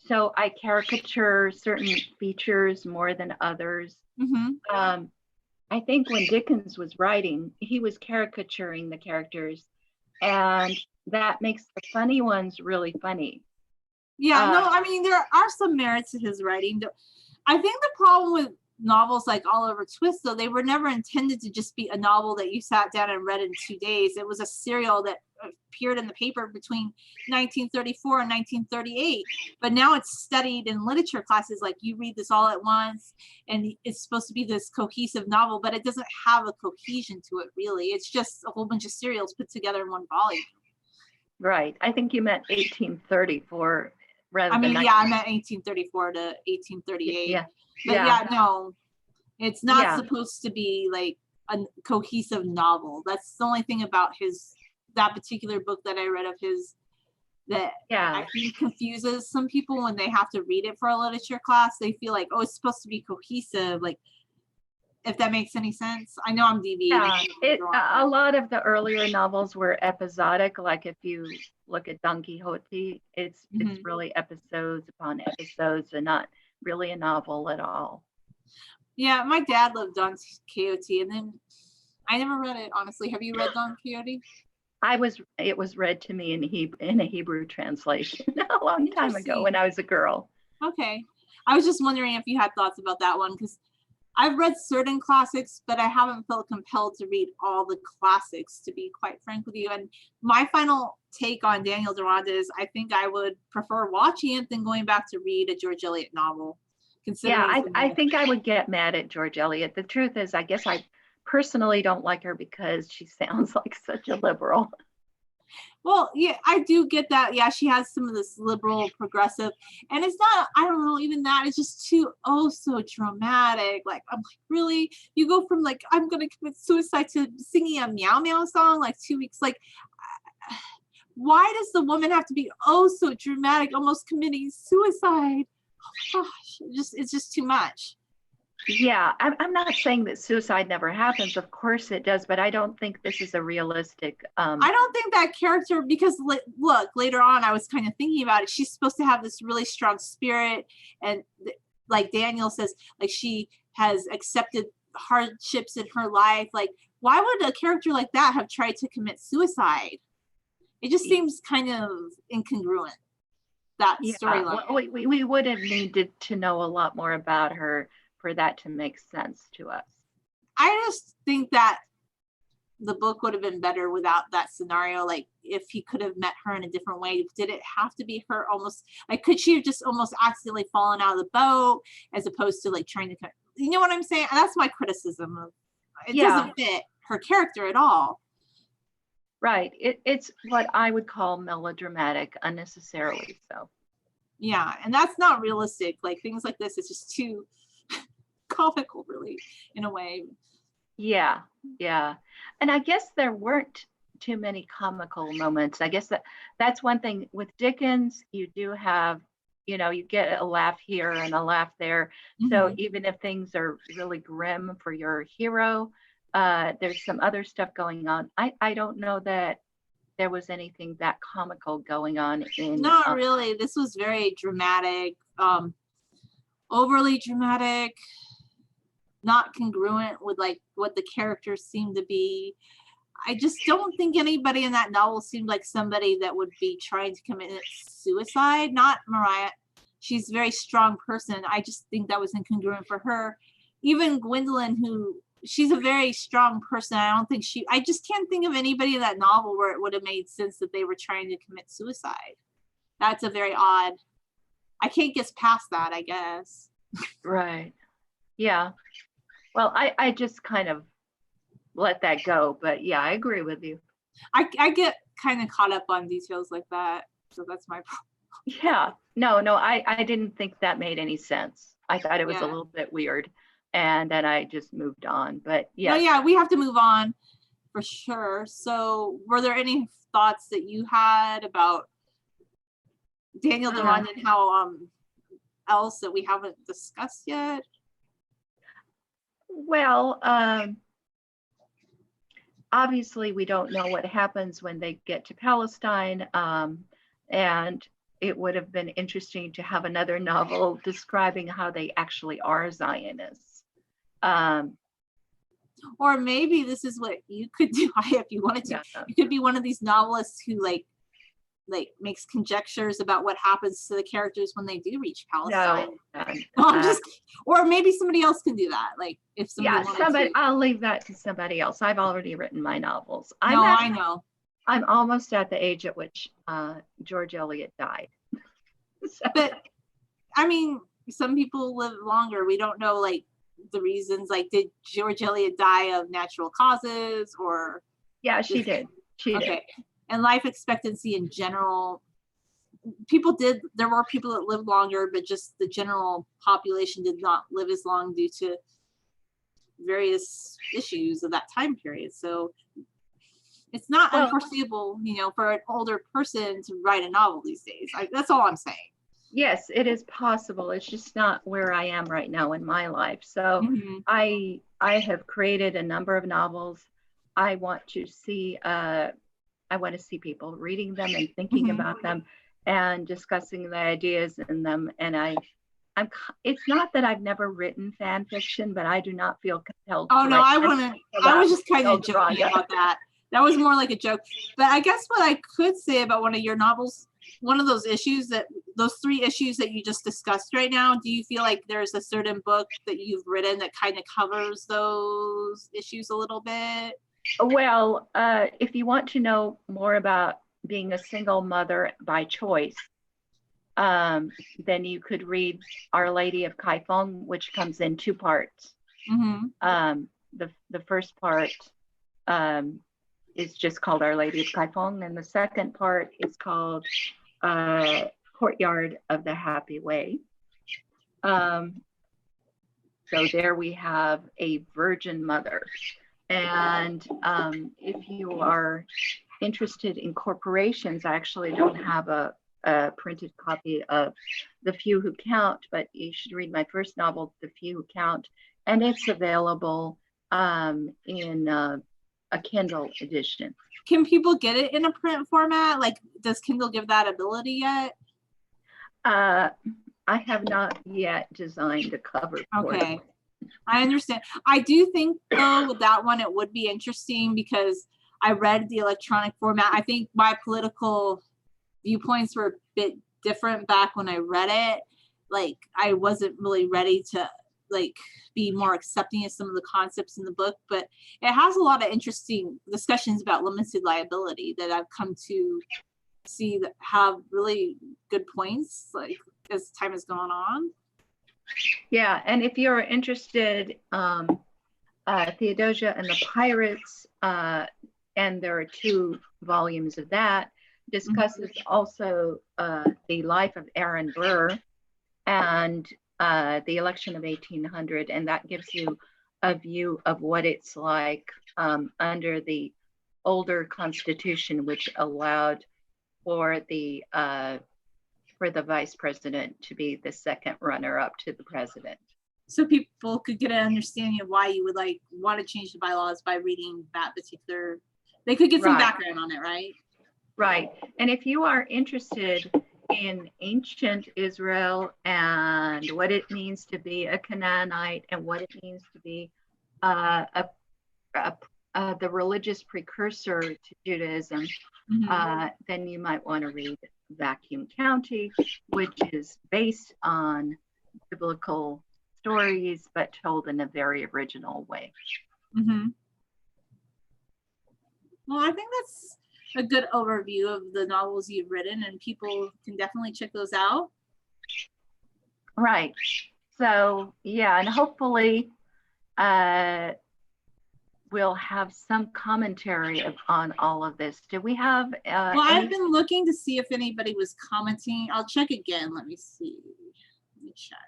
So I caricature certain features more than others. I think when Dickens was writing, he was caricaturing the characters, and that makes the funny ones really funny. Yeah, no, I mean, there are some merits to his writing. I think the problem with novels like Oliver Twist, though, they were never intended to just be a novel that you sat down and read in 2 days. It was a serial that appeared in the paper between 1934 and 1938. But now it's studied in literature classes, like you read this all at once, and it's supposed to be this cohesive novel, but it doesn't have a cohesion to it, really. It's just a whole bunch of serials put together in one volume. Right. I think you meant 1834 rather than. I meant 1834 to 1838. Yeah. But no, it's not supposed to be like a cohesive novel. That's the only thing about that particular book that I read of his that I think confuses some people when they have to read it for a literature class. They feel like, oh, it's supposed to be cohesive, like, if that makes any sense. I know I'm deviating. A lot of the earlier novels were episodic. Like if you look at Don Quixote, it's really episodes upon episodes and not really a novel at all. Yeah, my dad loved Don Quixote, and then I never read it, honestly. Have you read Don Quixote? It was read to me in a Hebrew translation a long time ago when I was a girl. Okay. I was just wondering if you had thoughts about that one, because I've read certain classics, but I haven't felt compelled to read all the classics, to be quite frank with you. And my final take on Daniel Deronda is I think I would prefer watching it than going back to read a George Eliot novel. I think I would get mad at George Eliot. The truth is, I guess I personally don't like her because she sounds like such a liberal. Well, yeah, I do get that. Yeah, she has some of this liberal, progressive, and it's not, I don't know, even that, it's just too, so dramatic. Like, I'm like, really? You go from like, I'm going to commit suicide to singing a Meow Meow song, like 2 weeks. Like, why does the woman have to be, so dramatic, almost committing suicide? Oh my gosh, it's just too much. Yeah, I'm not saying that suicide never happens. Of course it does, but I don't think this is a realistic. I don't think that character, because look, later on, I was kind of thinking about it. She's supposed to have this really strong spirit, and like Daniel says, like she has accepted hardships in her life. Like, why would a character like that have tried to commit suicide? It just seems kind of incongruent, that storyline. Well, we would have needed to know a lot more about her for that to make sense to us. I just think that the book would have been better without that scenario. Like, if he could have met her in a different way, did it have to be her almost, like, could she have just almost accidentally fallen out of the boat as opposed to like trying to, you know what I'm saying? That's my criticism of it. Doesn't fit her character at all. Right. It's what I would call melodramatic unnecessarily so. Yeah, and that's not realistic. Like, things like this is just too comical, really, in a way. Yeah. And I guess there weren't too many comical moments. I guess that's one thing with Dickens. You do have, you get a laugh here and a laugh there. Mm-hmm. So even if things are really grim for your hero, there's some other stuff going on. I don't know that there was anything that comical going on in. Not really. This was very dramatic, overly dramatic, not congruent with like what the characters seem to be. I just don't think anybody in that novel seemed like somebody that would be trying to commit suicide. Not Mariah. She's a very strong person. I just think that was incongruent for her. Even Gwendolyn, she's a very strong person. I just can't think of anybody in that novel where it would have made sense that they were trying to commit suicide. That's a very odd. I can't get past that, I guess. Right. Yeah. Well, I just kind of let that go, but yeah, I agree with you. I get kind of caught up on details like that, so that's my problem. Yeah. No, I didn't think that made any sense. I thought it was a little bit weird, and then I just moved on. But yeah. No, yeah, we have to move on for sure. So, were there any thoughts that you had about Daniel Deronda and how else that we haven't discussed yet? Well, obviously we don't know what happens when they get to Palestine, and it would have been interesting to have another novel describing how they actually are Zionists. Or maybe this is what you could do if you wanted to. Yeah. You could be one of these novelists who like makes conjectures about what happens to the characters when they do reach Palestine. No, or maybe somebody else can do that. Like if somebody I'll leave that to somebody else. I've already written my novels. I know. I'm almost at the age at which George Eliot died. So. But I mean, some people live longer. We don't know like the reasons. Like, did George Eliot die of natural causes or? Yeah, she did. She did. And life expectancy in general, there were people that lived longer, but just the general population did not live as long due to various issues of that time period. So it's not unforeseeable, for an older person to write a novel these days. That's all I'm saying. Yes, it is possible. It's just not where I am right now in my life. So mm-hmm. I have created a number of novels. I want to see people reading them and thinking mm-hmm. about them and discussing the ideas in them. And it's not that I've never written fan fiction, but I do not feel compelled. Oh no, I was just kind of joking about that. That was more like a joke. But I guess what I could say about one of your novels, one of those 3 issues that you just discussed right now, do you feel like there's a certain book that you've written that kind of covers those issues a little bit? Well, if you want to know more about being a single mother by choice, then you could read Our Lady of Kaifeng, which comes in 2 parts. Mm-hmm. The first part is just called Our Lady of Kaifeng, and the second part is called Courtyard of the Happy Way. So there we have a virgin mother. And if you are interested in corporations, I actually don't have a printed copy of The Few Who Count, but you should read my first novel, The Few Who Count, and it's available in a Kindle edition. Can people get it in a print format? Like, does Kindle give that ability yet? I have not yet designed a cover for it. Okay. I understand. I do think though with that one it would be interesting because I read the electronic format. I think my political viewpoints were a bit different back when I read it. Like I wasn't really ready to like be more accepting of some of the concepts in the book, but it has a lot of interesting discussions about limited liability that I've come to see that have really good points like as time has gone on. Yeah, and if you're interested, Theodosia and the Pirates, and there are 2 volumes of that, discusses also the life of Aaron Burr and the election of 1800, and that gives you a view of what it's like under the older Constitution, which allowed for the vice president to be the second runner-up to the president. So people could get an understanding of why you would like want to change the bylaws by reading that particular. They could get some background on it, right? Right. And if you are interested in ancient Israel and what it means to be a Canaanite and what it means to be the religious precursor to Judaism, then you might want to read Vacuum County, which is based on biblical stories but told in a very original way. Well, I think that's a good overview of the novels you've written, and people can definitely check those out. Right. So yeah, and hopefully we'll have some commentary on all of this. Do we have well, I've been looking to see if anybody was commenting. I'll check again. Let me see. Let me check.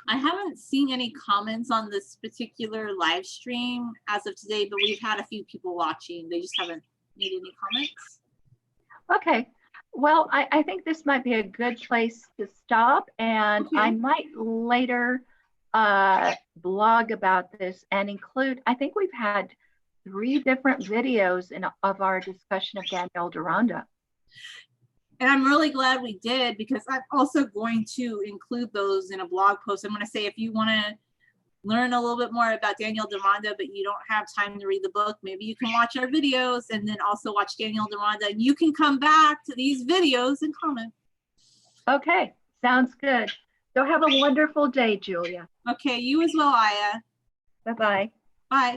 I haven't seen any comments on this particular live stream as of today, but we've had a few people watching. They just haven't made any comments. Okay. Well, I think this might be a good place to stop, and I might later blog about this and include, I think we've had 3 different videos of our discussion of Daniel Deronda. And I'm really glad we did, because I'm also going to include those in a blog post. I'm going to say, if you want to learn a little bit more about Daniel Deronda, but you don't have time to read the book, maybe you can watch our videos and then also watch Daniel Deronda, and you can come back to these videos and comment. Okay, sounds good. So have a wonderful day, Julia. Okay, you as well, Aya. Bye-bye. Bye.